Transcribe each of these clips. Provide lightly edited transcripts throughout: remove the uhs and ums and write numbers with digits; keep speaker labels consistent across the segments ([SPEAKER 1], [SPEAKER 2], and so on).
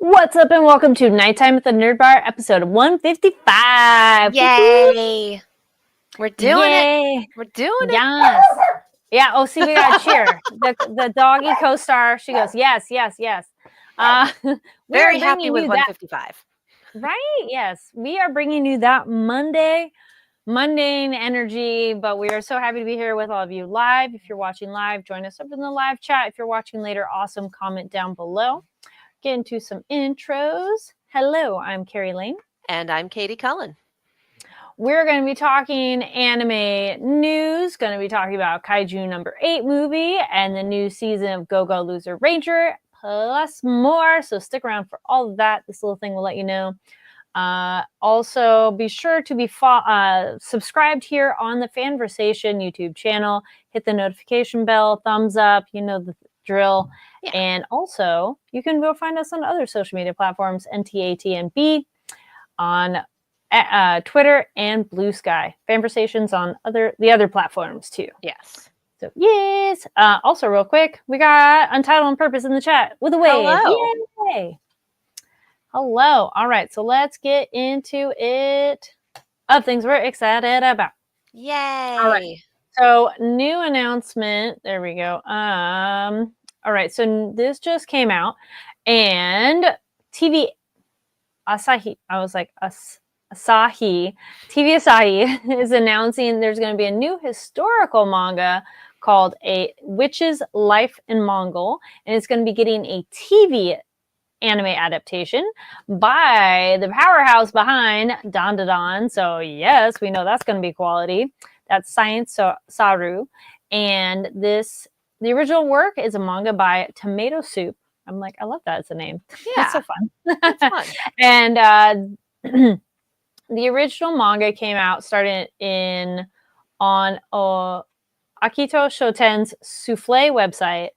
[SPEAKER 1] What's up and welcome to Nighttime at the Nerd Bar, episode 155.
[SPEAKER 2] Yay! We're doing it.
[SPEAKER 1] Yay.
[SPEAKER 2] We're doing
[SPEAKER 1] Yes. Yeah, oh, see, we got a cheer. The doggy co-star, she goes, yes, yes, yes.
[SPEAKER 2] it. Very happy with 155.
[SPEAKER 1] Right? Yes. We are bringing you that mundane energy, but we are so happy to be here with all of you live. If you're watching live, join us up in the live chat. If you're watching later, awesome, comment down below. Get into some intros. Hello, I'm Carrie Lane.
[SPEAKER 2] And I'm Katie Cullen.
[SPEAKER 1] We're going to be talking anime news, going to be talking about Kaiju No. 8 movie and the new season of Go Go Loser Ranger, plus more. So stick around for all of that. This little thing will let you know. Also, be sure to be subscribed here on the Fanversation YouTube channel. Hit the notification bell, thumbs up, you know the drill. Yeah. And also, you can go find us on other social media platforms, NTATNB, on Twitter and Blue Sky. Fanversations on the other platforms too.
[SPEAKER 2] Yes.
[SPEAKER 1] So yes. Also, real quick, we got Untitled on Purpose in the chat with a wave.
[SPEAKER 2] Hello.
[SPEAKER 1] Yay. Hello. All right, so let's get into it of things we're excited about.
[SPEAKER 2] Yay.
[SPEAKER 1] All right. So new announcement. There we go. All right, so this just came out, and TV Asahi. I was like Asahi. TV Asahi is announcing there's going to be a new historical manga called A Witch's Life in Mongol, and it's going to be getting a TV anime adaptation by the powerhouse behind Dan Da Dan. So yes, we know that's going to be quality. That's Science Saru. And the original work is a manga by Tomato Soup. I'm like, I love that as a name.
[SPEAKER 2] Yeah.
[SPEAKER 1] That's so fun.
[SPEAKER 2] That's fun.
[SPEAKER 1] And the original manga came out started on Akito Shoten's Souffle website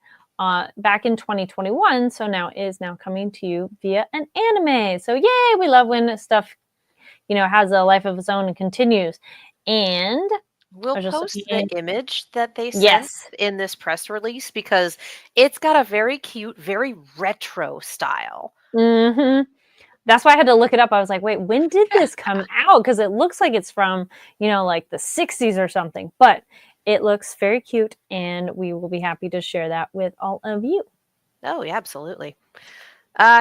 [SPEAKER 1] back in 2021. So now is coming to you via an anime. So yay, we love when stuff, has a life of its own and continues. And
[SPEAKER 2] we'll post the image that they sent in this press release because it's got a very cute, very retro style.
[SPEAKER 1] Mm-hmm. That's why I had to look it up. I was like, wait, when did this come out? Because it looks like it's from, like the 60s or something. But it looks very cute, and we will be happy to share that with all of you.
[SPEAKER 2] Oh, yeah, absolutely.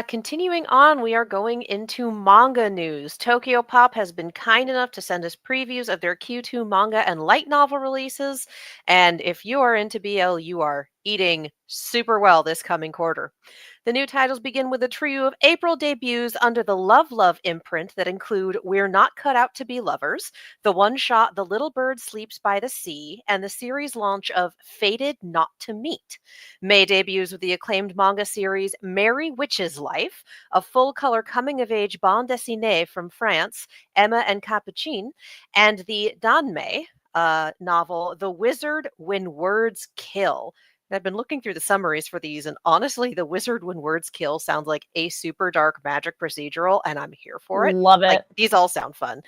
[SPEAKER 2] Continuing on, we are going into manga news. Tokyo Pop has been kind enough to send us previews of their Q2 manga and light novel releases. And if you are into BL, you are eating super well this coming quarter. The new titles begin with a trio of April debuts under the Love imprint that include We're Not Cut Out to Be Lovers, the one-shot The Little Bird Sleeps by the Sea, and the series launch of Fated Not to Meet. May debuts with the acclaimed manga series Merry Witch's Life, a full-color coming-of-age bande dessinée from France, Emma and Capucine, and the Danmei novel The Wizard When Words Kill. I've been looking through the summaries for these, and honestly, The Wizard When Words Kill sounds like a super dark magic procedural, and I'm here for it.
[SPEAKER 1] Love it.
[SPEAKER 2] These all sound fun.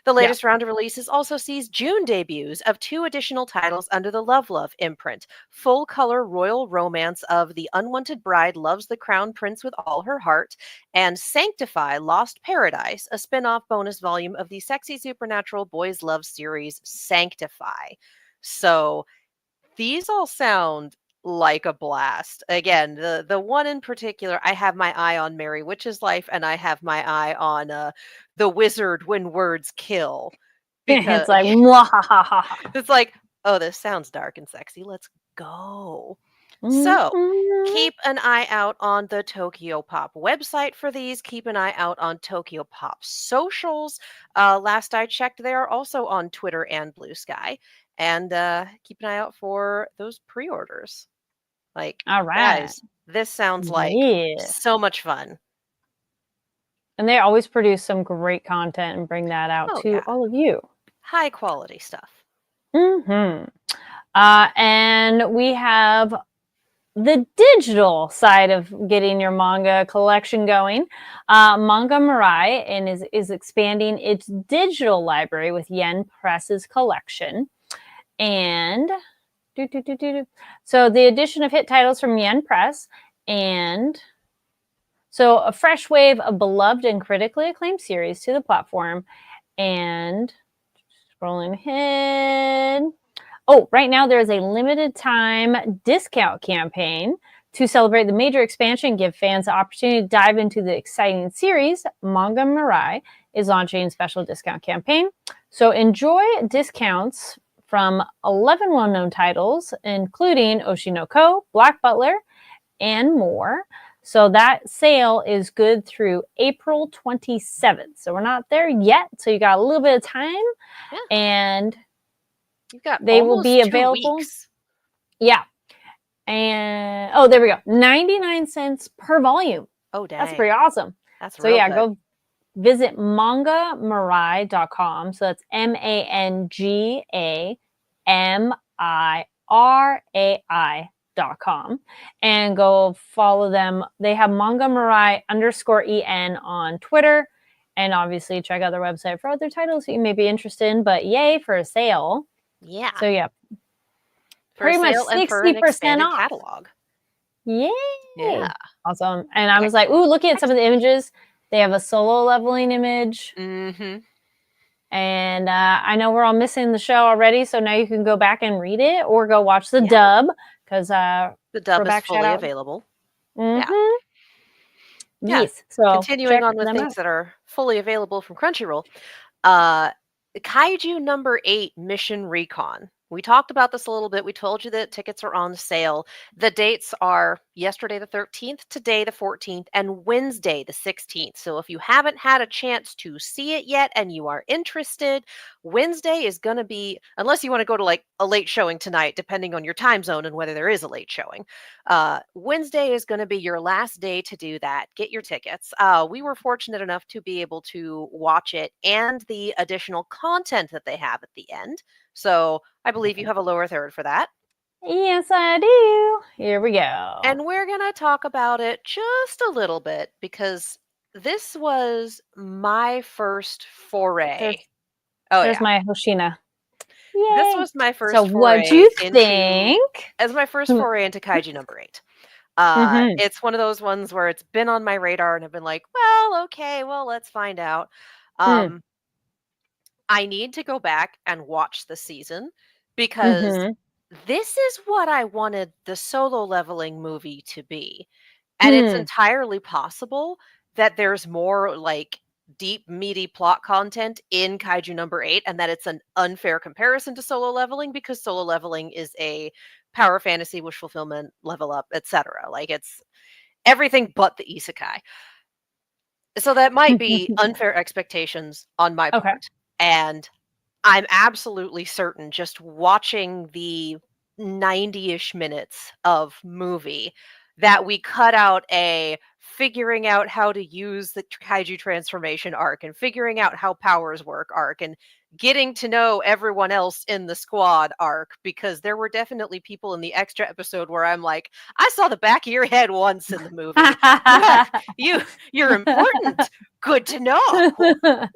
[SPEAKER 2] The latest round of releases also sees June debuts of 2 additional titles under the Love imprint. Full-color royal romance of The Unwanted Bride Loves the Crown Prince with All Her Heart, and Sanctify Lost Paradise, a spin-off bonus volume of the sexy supernatural boys love series Sanctify. So these all sound like a blast. Again, the one in particular, I have my eye on Merry Witch's Life, and I have my eye on The Wizard When Words Kill.
[SPEAKER 1] It's like, mwahaha.
[SPEAKER 2] It's like, oh, this sounds dark and sexy. Let's go. So, keep an eye out on the Tokyo Pop website for these. Keep an eye out on Tokyo Pop socials. Last I checked, they are also on Twitter and Blue Sky. And keep an eye out for those pre-orders.
[SPEAKER 1] All right,
[SPEAKER 2] guys, this sounds like so much fun.
[SPEAKER 1] And they always produce some great content and bring that out to all of you.
[SPEAKER 2] High quality stuff.
[SPEAKER 1] Mm-hmm. And we have the digital side of getting your manga collection going. Manga Mirai and is expanding its digital library with Yen Press's collection. And so the addition of hit titles from Yen Press, and So, a fresh wave of beloved and critically acclaimed series to the platform. And scrolling ahead. Oh, right now there is a limited time discount campaign to celebrate the major expansion, give fans the opportunity to dive into the exciting series. Manga Mirai is launching a special discount campaign. So enjoy discounts from 11 well-known titles, including Oshinoko, Black Butler, and more. So that sale is good through April 27th. So we're not there yet. So you got a little bit of time.
[SPEAKER 2] Yeah.
[SPEAKER 1] And
[SPEAKER 2] You've got
[SPEAKER 1] they will be
[SPEAKER 2] almost 2
[SPEAKER 1] available.
[SPEAKER 2] weeks.
[SPEAKER 1] Yeah. And oh, there we go. 99 cents per volume.
[SPEAKER 2] Oh,
[SPEAKER 1] That's
[SPEAKER 2] dang.
[SPEAKER 1] pretty awesome.
[SPEAKER 2] That's
[SPEAKER 1] So
[SPEAKER 2] real
[SPEAKER 1] yeah,
[SPEAKER 2] good.
[SPEAKER 1] go visit mangamirai.com. So that's MANGAMIRAI.com. And go follow them. They have manga mirai _en on Twitter. And obviously check out their website for other titles that you may be interested in. But yay for a sale.
[SPEAKER 2] Yeah.
[SPEAKER 1] So yeah,
[SPEAKER 2] For a
[SPEAKER 1] pretty much
[SPEAKER 2] sale and for an
[SPEAKER 1] 60%
[SPEAKER 2] expanded
[SPEAKER 1] off.
[SPEAKER 2] catalog.
[SPEAKER 1] Yay!
[SPEAKER 2] Yeah.
[SPEAKER 1] Awesome. And I was like, ooh, looking at some of the images. They have a solo leveling image.
[SPEAKER 2] Mm-hmm.
[SPEAKER 1] And I know we're all missing the show already, so now you can go back and read it or go watch the dub because
[SPEAKER 2] the dub is fully
[SPEAKER 1] shout-out.
[SPEAKER 2] available.
[SPEAKER 1] Yeah.
[SPEAKER 2] Yeah.
[SPEAKER 1] Yes. So
[SPEAKER 2] Continuing
[SPEAKER 1] check
[SPEAKER 2] on with
[SPEAKER 1] them
[SPEAKER 2] things
[SPEAKER 1] out.
[SPEAKER 2] that are fully available from Crunchyroll. Kaiju #8 Mission Recon. We talked about this a little bit. We told you that tickets are on sale. The dates are yesterday the 13th, today the 14th, and Wednesday the 16th. So if you haven't had a chance to see it yet and you are interested, Wednesday is going to be, unless you want to go to like a late showing tonight, depending on your time zone and whether there is a late showing. Wednesday is going to be your last day to do that. Get your tickets. We were fortunate enough to be able to watch it and the additional content that they have at the end. So I believe you have a lower third for that.
[SPEAKER 1] Yes, I do. Here we go.
[SPEAKER 2] And we're going to talk about it just a little bit because this was my first foray.
[SPEAKER 1] There's my Hoshina. Yay.
[SPEAKER 2] This was my first
[SPEAKER 1] so what'd
[SPEAKER 2] foray
[SPEAKER 1] you
[SPEAKER 2] into
[SPEAKER 1] think?
[SPEAKER 2] as my first foray into Kaiju #8. It's one of those ones where it's been on my radar and I've been like, well, okay, well, let's find out. I need to go back and watch the season because this is what I wanted the solo leveling movie to be. And it's entirely possible that there's more like deep, meaty plot content in Kaiju #8 and that it's an unfair comparison to solo leveling because solo leveling is a power fantasy, wish fulfillment, level up, etc. Like it's everything but the isekai. So that might be unfair expectations on my part. And I'm absolutely certain just watching the 90-ish minutes of movie that we cut out a figuring out how to use the kaiju transformation arc and figuring out how powers work arc and getting to know everyone else in the squad arc, because there were definitely people in the extra episode where I'm like, I saw the back of your head once in the movie. You're important. Good to know.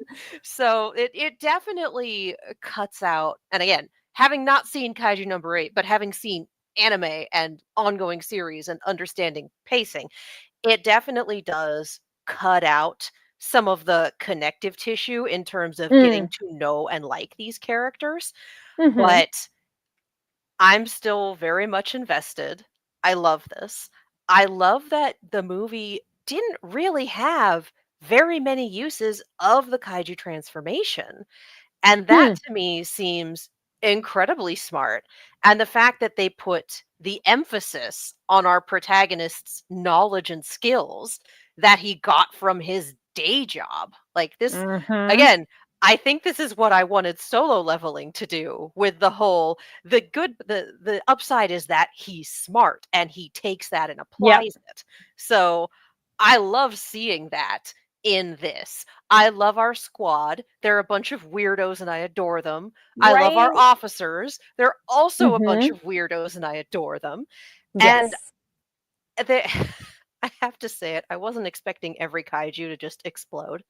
[SPEAKER 2] So it definitely cuts out, and again, having not seen Kaiju #8, but having seen anime and ongoing series and understanding pacing, it definitely does cut out some of the connective tissue in terms of getting to know and like these characters. But I'm still very much invested. I love this. I love that the movie didn't really have very many uses of the kaiju transformation. And that to me seems incredibly smart. And the fact that they put the emphasis on our protagonist's knowledge and skills that he got from his day job. Like this, again, I think this is what I wanted solo leveling to do with the whole the upside is that he's smart and he takes that and applies it. So I love seeing that in this. I love our squad. They're a bunch of weirdos and I adore them. I love our officers. They're also a bunch of weirdos and I adore them. And they, I have to say it, I wasn't expecting every kaiju to just explode.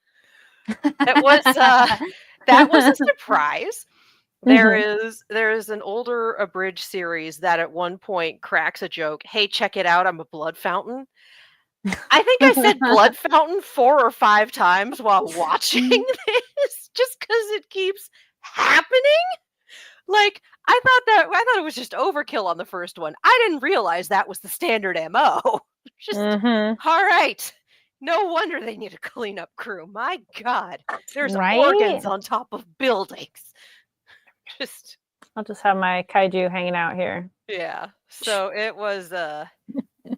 [SPEAKER 2] That was a surprise. There is an older abridged series that at one point cracks a joke, "Hey, check it out, I'm a blood fountain." I think I said blood fountain 4 or 5 times while watching this just because it keeps happening. Like, I thought it was just overkill on the first one. I didn't realize that was the standard MO. Just,
[SPEAKER 1] Mhm.
[SPEAKER 2] alright. No wonder they need a cleanup crew. My god. There's
[SPEAKER 1] Right?
[SPEAKER 2] organs on top of buildings. Just
[SPEAKER 1] I'll just have my kaiju hanging out here.
[SPEAKER 2] yeah. So it was,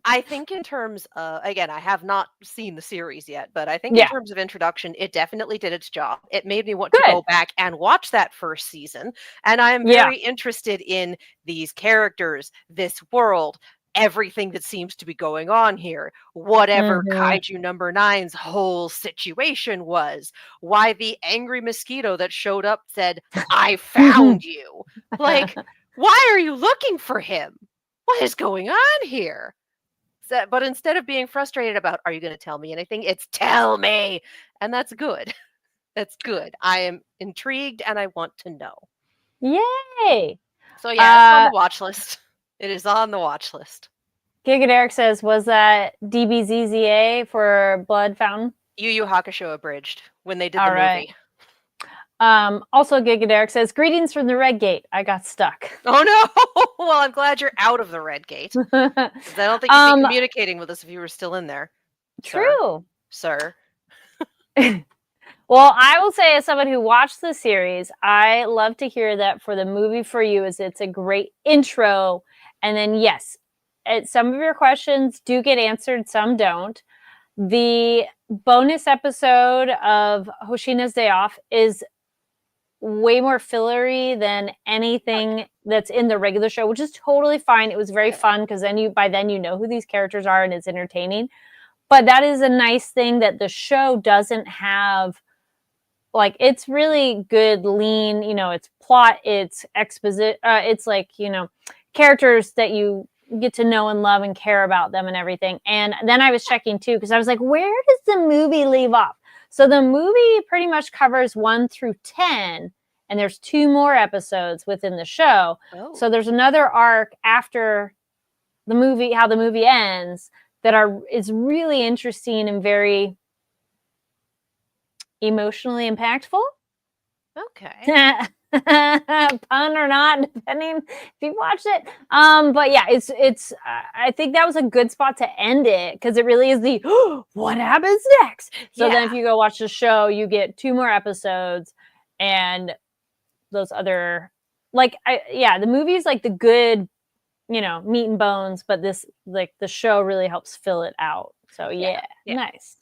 [SPEAKER 2] I think in terms of again, I have not seen the series yet, but I think in
[SPEAKER 1] Yeah,
[SPEAKER 2] terms of introduction, it definitely did its job. It made me want to
[SPEAKER 1] good.
[SPEAKER 2] go back and watch that first season, and I am
[SPEAKER 1] Yeah.
[SPEAKER 2] very interested in these characters, this world, everything that seems to be going on here. Whatever
[SPEAKER 1] Mhm.
[SPEAKER 2] Kaiju number nine's whole situation was, why the angry mosquito that showed up said, "I found you." Like, why are you looking for him? What is going on here? But instead of being frustrated about, "Are you gonna tell me anything?" It's, "Tell me!" And that's good. That's good. I am intrigued and I want to know.
[SPEAKER 1] Yay!
[SPEAKER 2] So, yeah, it's on
[SPEAKER 1] Uh,
[SPEAKER 2] the watch list. It is on the watch list.
[SPEAKER 1] Giga Derek says, "Was that DBZZA for Blood Fountain?"
[SPEAKER 2] Yu Yu Hakusho abridged when they did the
[SPEAKER 1] Alright.
[SPEAKER 2] movie.
[SPEAKER 1] Also Giga Derek says, "Greetings from the Red Gate. I got stuck."
[SPEAKER 2] Oh, no! Well, I'm glad you're out of the red gate, 'cause I don't think you'd be
[SPEAKER 1] Um,
[SPEAKER 2] communicating with us if you were still in there, sir.
[SPEAKER 1] true.
[SPEAKER 2] Sir.
[SPEAKER 1] Well, I will say as someone who watched the series, I love to hear that for the movie for you is it's a great intro, and then yes, some of your questions do get answered, some don't. The bonus episode of Hoshina's Day Off is way more fillery than anything that's in the regular show, which is totally fine. It was very fun because by then you know who these characters are and it's entertaining. But that is a nice thing that the show doesn't have. Like, it's really good, lean, it's plot, it's it's like, characters that you get to know and love and care about them and everything. And then I was checking too, because I was like, where does the movie leave off? So the movie pretty much covers 1 through 10, and there's 2 more episodes within the show.
[SPEAKER 2] Oh,
[SPEAKER 1] So there's another arc after the movie, how the movie ends, is really interesting and very emotionally impactful.
[SPEAKER 2] okay.
[SPEAKER 1] Pun or not, depending if you watched it. But yeah, it's I think that was a good spot to end it because it really is the what happens next. So then
[SPEAKER 2] Yeah.
[SPEAKER 1] if you go watch the show, you get 2 more episodes and those other the movie's like the good, meat and bones, but this like the show really helps fill it out. So
[SPEAKER 2] Yeah.
[SPEAKER 1] yeah,
[SPEAKER 2] Yeah.
[SPEAKER 1] nice.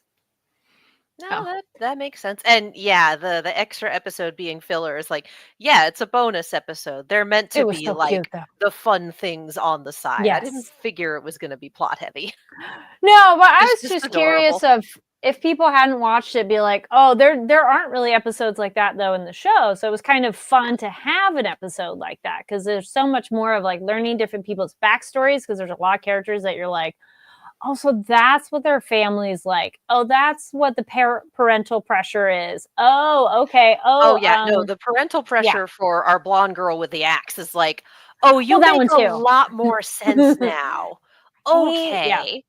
[SPEAKER 2] No,
[SPEAKER 1] Oh,
[SPEAKER 2] that makes sense. And yeah, the extra episode being filler is like, yeah, it's a bonus episode. They're meant to
[SPEAKER 1] it was
[SPEAKER 2] be
[SPEAKER 1] so cute
[SPEAKER 2] like
[SPEAKER 1] though.
[SPEAKER 2] the fun things on the side. I didn't
[SPEAKER 1] Yes.
[SPEAKER 2] figure it was going to be plot heavy.
[SPEAKER 1] No, but I
[SPEAKER 2] It's
[SPEAKER 1] was
[SPEAKER 2] just
[SPEAKER 1] just curious
[SPEAKER 2] adorable.
[SPEAKER 1] of if people hadn't watched it, be like, oh, there aren't really episodes like that though in the show. So it was kind of fun to have an episode like that because there's so much more of like learning different people's backstories because there's a lot of characters that you're like, oh, so that's what their family's like. Oh, that's what the parental pressure is. Oh, okay.
[SPEAKER 2] Oh
[SPEAKER 1] Oh,
[SPEAKER 2] yeah, no, the parental
[SPEAKER 1] yeah.
[SPEAKER 2] pressure for our blonde girl with the axe is like, "Oh,
[SPEAKER 1] Well,
[SPEAKER 2] you
[SPEAKER 1] that
[SPEAKER 2] make
[SPEAKER 1] one
[SPEAKER 2] a
[SPEAKER 1] too.
[SPEAKER 2] lot more sense now."
[SPEAKER 1] Yeah,
[SPEAKER 2] Okay.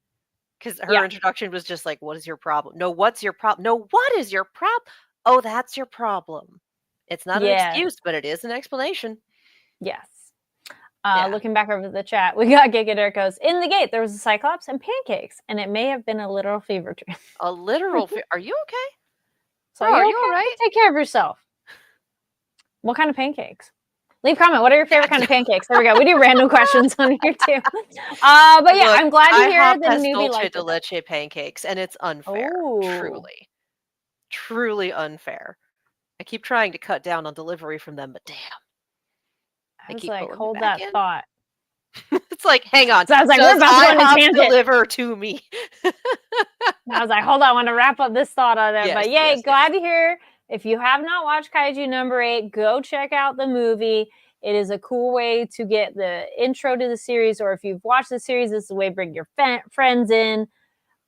[SPEAKER 2] 'Cause her
[SPEAKER 1] yeah,
[SPEAKER 2] introduction was just like, "What is your problem?" "No, what's your problem?" "No, what is your problem?" "Oh, that's your problem." It's not an
[SPEAKER 1] yeah,
[SPEAKER 2] excuse, but it is an explanation.
[SPEAKER 1] yes.
[SPEAKER 2] Yeah.
[SPEAKER 1] Looking back over the chat, we got Giga Derek goes, in the gate, there was a cyclops and pancakes, and it may have been a literal fever dream.
[SPEAKER 2] A literal are you okay?
[SPEAKER 1] So,
[SPEAKER 2] Bro,
[SPEAKER 1] are
[SPEAKER 2] are
[SPEAKER 1] you
[SPEAKER 2] you
[SPEAKER 1] okay?
[SPEAKER 2] alright?
[SPEAKER 1] Take care of yourself. What kind of pancakes? Leave a comment. What are your favorite kind
[SPEAKER 2] Yeah,
[SPEAKER 1] of pancakes? There we go. We do random questions on here too. But yeah,
[SPEAKER 2] look,
[SPEAKER 1] I'm glad to hear
[SPEAKER 2] IHOP
[SPEAKER 1] the
[SPEAKER 2] has
[SPEAKER 1] newbie
[SPEAKER 2] dulce
[SPEAKER 1] liked
[SPEAKER 2] de
[SPEAKER 1] it though.
[SPEAKER 2] leche pancakes, and it's unfair.
[SPEAKER 1] Oh,
[SPEAKER 2] Truly. Truly unfair. I keep trying to cut down on delivery from them, but damn,
[SPEAKER 1] I
[SPEAKER 2] they
[SPEAKER 1] was
[SPEAKER 2] keep
[SPEAKER 1] like,
[SPEAKER 2] pulling me
[SPEAKER 1] hold
[SPEAKER 2] back
[SPEAKER 1] that
[SPEAKER 2] in.
[SPEAKER 1] thought.
[SPEAKER 2] It's like, "Hang on,
[SPEAKER 1] So I was like, we're
[SPEAKER 2] does
[SPEAKER 1] about to go on a
[SPEAKER 2] IHOP
[SPEAKER 1] tangent.
[SPEAKER 2] deliver to me?"
[SPEAKER 1] I was like, hold on, I want to wrap up this thought on it.
[SPEAKER 2] Yes,
[SPEAKER 1] But yay,
[SPEAKER 2] yes, yes.
[SPEAKER 1] glad to hear. If you have not watched Kaiju number 8, go check out the movie. It is a cool way to get the intro to the series, or if you've watched the series, this is a way to bring your friends in.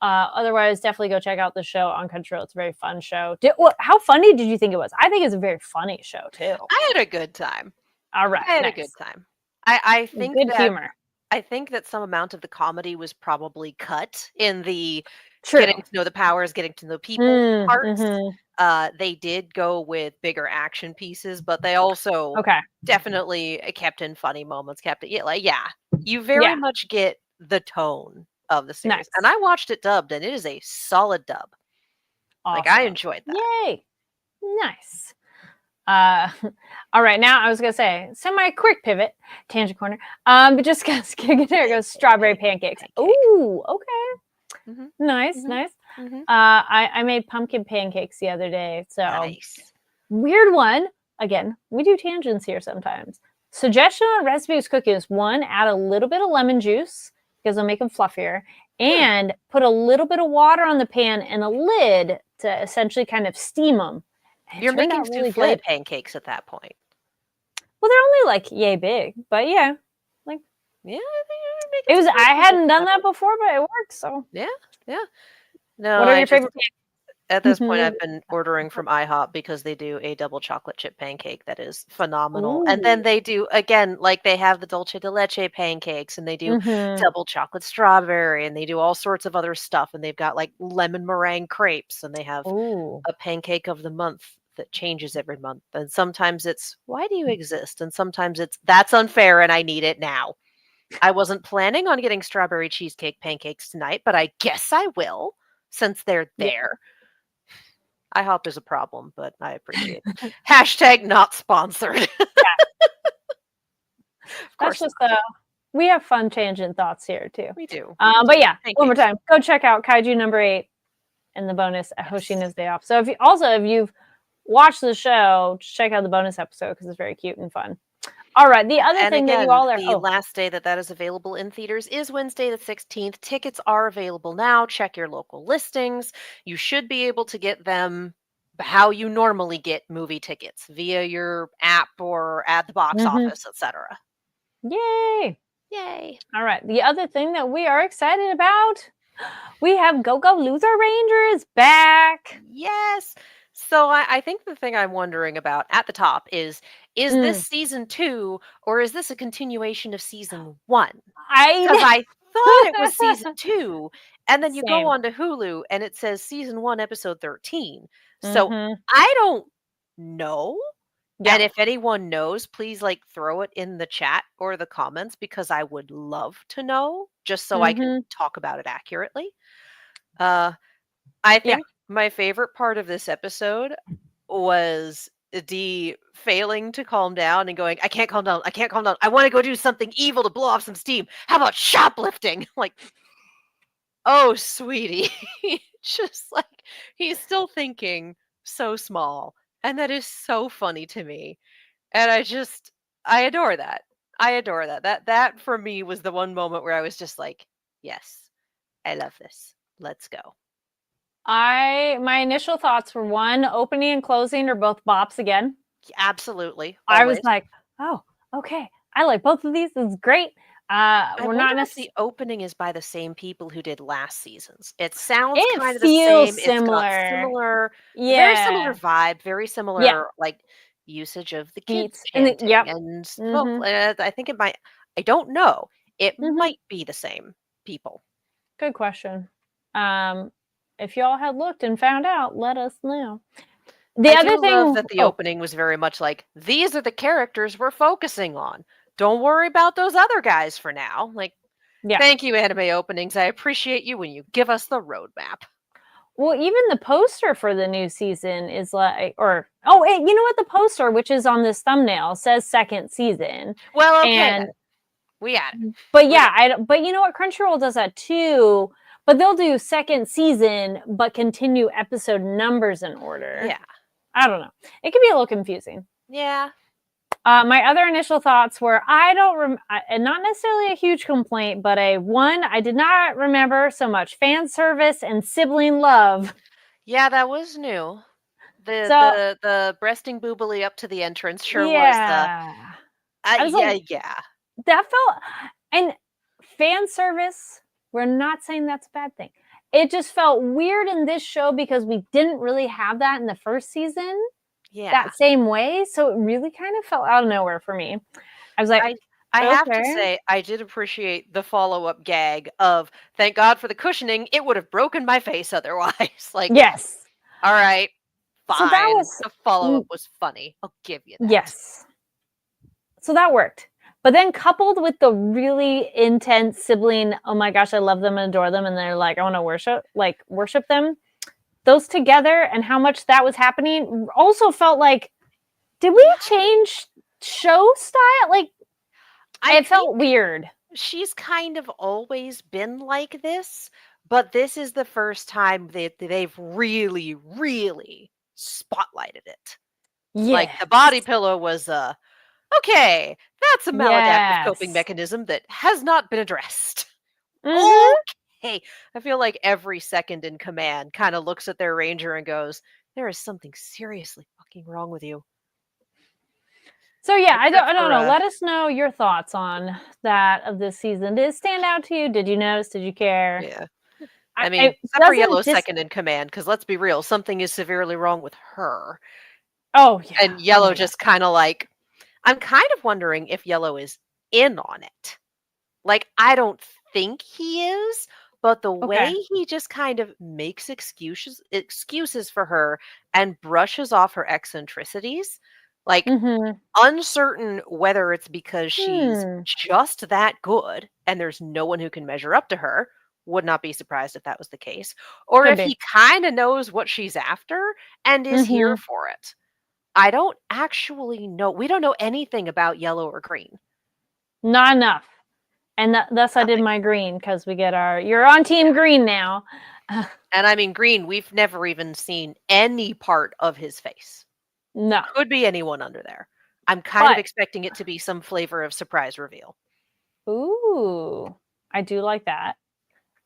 [SPEAKER 1] Otherwise, definitely go check out the show on Crunchyroll. It's a very fun show. How funny did you think it was? I think it's a very funny show too.
[SPEAKER 2] I had a good time.
[SPEAKER 1] All right,
[SPEAKER 2] I had a good
[SPEAKER 1] nice,
[SPEAKER 2] time. I think
[SPEAKER 1] good
[SPEAKER 2] that
[SPEAKER 1] humor.
[SPEAKER 2] I think that some amount of the comedy was probably cut in the getting
[SPEAKER 1] True.
[SPEAKER 2] to know the powers, getting to know people
[SPEAKER 1] Mm,
[SPEAKER 2] parts.
[SPEAKER 1] mhm.
[SPEAKER 2] They did go with bigger action pieces, but they also
[SPEAKER 1] Okay.
[SPEAKER 2] definitely kept in funny moments, kept it yeah, you very
[SPEAKER 1] Yeah.
[SPEAKER 2] much get the tone of the series, and
[SPEAKER 1] Nice.
[SPEAKER 2] I watched it dubbed, and it is a solid dub. Like, I
[SPEAKER 1] Awesome.
[SPEAKER 2] enjoyed that.
[SPEAKER 1] Yay. Nice. Uh, all right, now I was gonna say semi-quick pivot, tangent corner. But just there goes strawberry pancakes.
[SPEAKER 2] Pancake.
[SPEAKER 1] Ooh, okay,
[SPEAKER 2] Mhm,
[SPEAKER 1] nice,
[SPEAKER 2] mhm,
[SPEAKER 1] nice.
[SPEAKER 2] mhm.
[SPEAKER 1] I made pumpkin pancakes the other day, so
[SPEAKER 2] Nice.
[SPEAKER 1] weird one. Again, we do tangents here sometimes. Suggestion on recipes cookies: one, add a little bit of lemon juice because it'll make them fluffier,
[SPEAKER 2] Hmm.
[SPEAKER 1] and put a little bit of water on the pan and a lid to essentially kind of steam them. And it
[SPEAKER 2] You're
[SPEAKER 1] turned
[SPEAKER 2] making
[SPEAKER 1] out really
[SPEAKER 2] souffle
[SPEAKER 1] good.
[SPEAKER 2] pancakes at that point.
[SPEAKER 1] Well, they're only like yay big, but yeah, like
[SPEAKER 2] Yeah, I think you're making
[SPEAKER 1] it
[SPEAKER 2] some
[SPEAKER 1] was. I
[SPEAKER 2] pancakes
[SPEAKER 1] hadn't
[SPEAKER 2] at
[SPEAKER 1] done
[SPEAKER 2] that
[SPEAKER 1] that
[SPEAKER 2] point.
[SPEAKER 1] before, but it worked. So,
[SPEAKER 2] Yeah, yeah. No,
[SPEAKER 1] what are
[SPEAKER 2] I
[SPEAKER 1] your
[SPEAKER 2] just
[SPEAKER 1] favorite
[SPEAKER 2] at this point,
[SPEAKER 1] pancakes?
[SPEAKER 2] I've been ordering from IHOP because they do a double chocolate chip pancake that is phenomenal, and then
[SPEAKER 1] Ooh,
[SPEAKER 2] they do again, like, they have the dulce de leche pancakes, and they do
[SPEAKER 1] mm-hmm.
[SPEAKER 2] double chocolate strawberry, and they do all sorts of other stuff, and they've got, like, lemon meringue crepes, and they have
[SPEAKER 1] Ooh,
[SPEAKER 2] a pancake of the month that changes every month, and sometimes it's, "Why do you exist?" and sometimes it's, "That's unfair, and I need it now." I wasn't planning on getting strawberry cheesecake pancakes tonight, but I guess I will since they're
[SPEAKER 1] yeah.
[SPEAKER 2] there. IHOP is a problem, but I appreciate it. Hashtag not sponsored. Of
[SPEAKER 1] That's
[SPEAKER 2] course
[SPEAKER 1] just
[SPEAKER 2] not.
[SPEAKER 1] we have fun tangent thoughts here too.
[SPEAKER 2] We do. We
[SPEAKER 1] But
[SPEAKER 2] do.
[SPEAKER 1] yeah, one more
[SPEAKER 2] Pancakes.
[SPEAKER 1] time, go check out Kaiju number 8 and the bonus at
[SPEAKER 2] Yes.
[SPEAKER 1] Hoshina's Day Off. So if you've watched the show, just check out the bonus episode because it's very cute and fun. All right, the other
[SPEAKER 2] And
[SPEAKER 1] thing that you
[SPEAKER 2] again,
[SPEAKER 1] all are
[SPEAKER 2] the last day that that is available in theaters is Wednesday the 16th. Tickets are available now. Check your local listings. You should be able to get them how you normally get movie tickets via your app or at the box
[SPEAKER 1] mhm.
[SPEAKER 2] office, etc.
[SPEAKER 1] Yay!
[SPEAKER 2] Yay.
[SPEAKER 1] All right, the other thing that we are excited about, we have Go Go Loser Rangers back.
[SPEAKER 2] Yes. So I think the thing I'm wondering about at the top is this
[SPEAKER 1] Mm,
[SPEAKER 2] season 2 or is this a continuation of season 1? Because
[SPEAKER 1] I
[SPEAKER 2] I thought it was season 2, and then you go
[SPEAKER 1] same.
[SPEAKER 2] on to Hulu and it says season 1, episode 13. So
[SPEAKER 1] Mhm.
[SPEAKER 2] I don't know. And
[SPEAKER 1] Yep.
[SPEAKER 2] if anyone knows, please like throw it in the chat or the comments because I would love to know just so I can
[SPEAKER 1] Mhm.
[SPEAKER 2] talk about it accurately. Uh I
[SPEAKER 1] Yeah.
[SPEAKER 2] think my favorite part of this episode was Dee failing to calm down and going, "I can't calm down. I can't calm down. I want to go do something evil to blow off some steam. How about shoplifting?" Like, oh, sweetie. Just like he's still thinking so small. And that is so funny to me. And I adore that. I adore that. That for me was the one moment where I was just like, "Yes, I love this. Let's go."
[SPEAKER 1] My initial thoughts were one, opening and closing are both bops again.
[SPEAKER 2] Absolutely,
[SPEAKER 1] I was
[SPEAKER 2] always.
[SPEAKER 1] like, "Oh, okay. I like both of these. This is great."
[SPEAKER 2] I
[SPEAKER 1] We're
[SPEAKER 2] wonder
[SPEAKER 1] not
[SPEAKER 2] if
[SPEAKER 1] necess
[SPEAKER 2] the opening is by the same people who did last season's. It sounds
[SPEAKER 1] It
[SPEAKER 2] kind of the
[SPEAKER 1] feels
[SPEAKER 2] same. It's got
[SPEAKER 1] similar.
[SPEAKER 2] similar, very similar
[SPEAKER 1] Yeah.
[SPEAKER 2] vibe, very
[SPEAKER 1] Yeah.
[SPEAKER 2] similar like usage of the kids
[SPEAKER 1] Beats and the
[SPEAKER 2] chanting
[SPEAKER 1] yep.
[SPEAKER 2] and
[SPEAKER 1] Mhm.
[SPEAKER 2] I think it might. I don't know. It
[SPEAKER 1] Mhm.
[SPEAKER 2] might be the same people.
[SPEAKER 1] Good question. Um, if y'all had looked and found out, let us know. The
[SPEAKER 2] I do
[SPEAKER 1] other
[SPEAKER 2] love
[SPEAKER 1] thing
[SPEAKER 2] that the
[SPEAKER 1] oh,
[SPEAKER 2] opening was very much like these are the characters we're focusing on. Don't worry about those other guys for now. Like,
[SPEAKER 1] yeah.
[SPEAKER 2] thank you, anime openings. I appreciate you when you give us the roadmap.
[SPEAKER 1] Well, even the poster for the new season is like or oh, wait, you know what? The poster, which is on this thumbnail, says second season.
[SPEAKER 2] Well, okay
[SPEAKER 1] And
[SPEAKER 2] then. We got it.
[SPEAKER 1] but
[SPEAKER 2] We
[SPEAKER 1] yeah,
[SPEAKER 2] got
[SPEAKER 1] but you know what? Crunchyroll does that too, but they'll do second season, but continue episode numbers in
[SPEAKER 2] it.
[SPEAKER 1] order.
[SPEAKER 2] Yeah.
[SPEAKER 1] I don't know. It can be a little confusing.
[SPEAKER 2] Yeah.
[SPEAKER 1] My other initial thoughts were I don't, and not necessarily a huge complaint, but a one, I did not remember so much fan service and sibling love.
[SPEAKER 2] Yeah, that was new. The
[SPEAKER 1] So,
[SPEAKER 2] the the breasting boobily up to the entrance sure was,
[SPEAKER 1] yeah. I was
[SPEAKER 2] yeah,
[SPEAKER 1] like,
[SPEAKER 2] yeah.
[SPEAKER 1] that felt, and fan service, we're not saying that's a bad thing. It just felt weird in this show because we didn't really have that in the first season
[SPEAKER 2] Yeah.
[SPEAKER 1] that same way. So it really kind of felt out of nowhere for me. I was like,
[SPEAKER 2] I I have to
[SPEAKER 1] Okay.
[SPEAKER 2] say, I did appreciate the follow-up gag of, "Thank God for the cushioning, it would have broken my face otherwise." Like,
[SPEAKER 1] Yes.
[SPEAKER 2] alright,
[SPEAKER 1] So that
[SPEAKER 2] fine.
[SPEAKER 1] was
[SPEAKER 2] The follow-up
[SPEAKER 1] mm,
[SPEAKER 2] was funny. I'll give you that.
[SPEAKER 1] yes. So that worked. But then coupled with the really intense sibling, "Oh my gosh, I love them and adore them," and they're like, "I wanna worship them." Those together and how much that was happening also felt like, did we
[SPEAKER 2] Yeah,
[SPEAKER 1] change show style? Like,
[SPEAKER 2] I
[SPEAKER 1] it
[SPEAKER 2] think
[SPEAKER 1] felt weird.
[SPEAKER 2] she's kind of always been like this, but this is the first time that they've really, really spotlighted it. Like, the
[SPEAKER 1] Yes.
[SPEAKER 2] body pillow was, okay, that's a maladaptive coping
[SPEAKER 1] Yes.
[SPEAKER 2] mechanism that has not been addressed.
[SPEAKER 1] Mhm.
[SPEAKER 2] Okay. I feel like every second in command kind of looks at their ranger and goes, "There is something seriously fucking wrong with you."
[SPEAKER 1] So, yeah,
[SPEAKER 2] Except
[SPEAKER 1] I don't
[SPEAKER 2] for
[SPEAKER 1] know, let us know your thoughts on that of this season. Did it stand out to you? Did you notice? Did you care?
[SPEAKER 2] yeah.
[SPEAKER 1] I
[SPEAKER 2] I mean,
[SPEAKER 1] it
[SPEAKER 2] except for
[SPEAKER 1] doesn't
[SPEAKER 2] Yellow's
[SPEAKER 1] dis
[SPEAKER 2] second in command, because let's be real, something is severely wrong with her.
[SPEAKER 1] Oh, yeah.
[SPEAKER 2] And
[SPEAKER 1] Oh
[SPEAKER 2] Yellow
[SPEAKER 1] my god.
[SPEAKER 2] just kind of like, I'm kind of wondering if Yellow is in on it. Like, I don't think he is, but the way
[SPEAKER 1] Okay.
[SPEAKER 2] he just kind of makes excuses for her and brushes off her eccentricities, like,
[SPEAKER 1] Mhm.
[SPEAKER 2] uncertain whether it's because she's
[SPEAKER 1] Hmm.
[SPEAKER 2] just that good and there's no one who can measure up to her, would not be surprised if that was the case, or
[SPEAKER 1] Could
[SPEAKER 2] if
[SPEAKER 1] be.
[SPEAKER 2] he kind of knows what she's after and is here
[SPEAKER 1] Mhm.
[SPEAKER 2] for it. I don't actually know. We don't know anything about Yellow or Green.
[SPEAKER 1] Not enough. And thus I did
[SPEAKER 2] Nothing.
[SPEAKER 1] my green because we get our "You're on team green now."
[SPEAKER 2] And I mean, Green, we've never even seen any part of his face.
[SPEAKER 1] No.
[SPEAKER 2] Could be anyone under there. I'm kind of
[SPEAKER 1] But
[SPEAKER 2] expecting it to be some flavor of surprise reveal.
[SPEAKER 1] ooh, I do like that.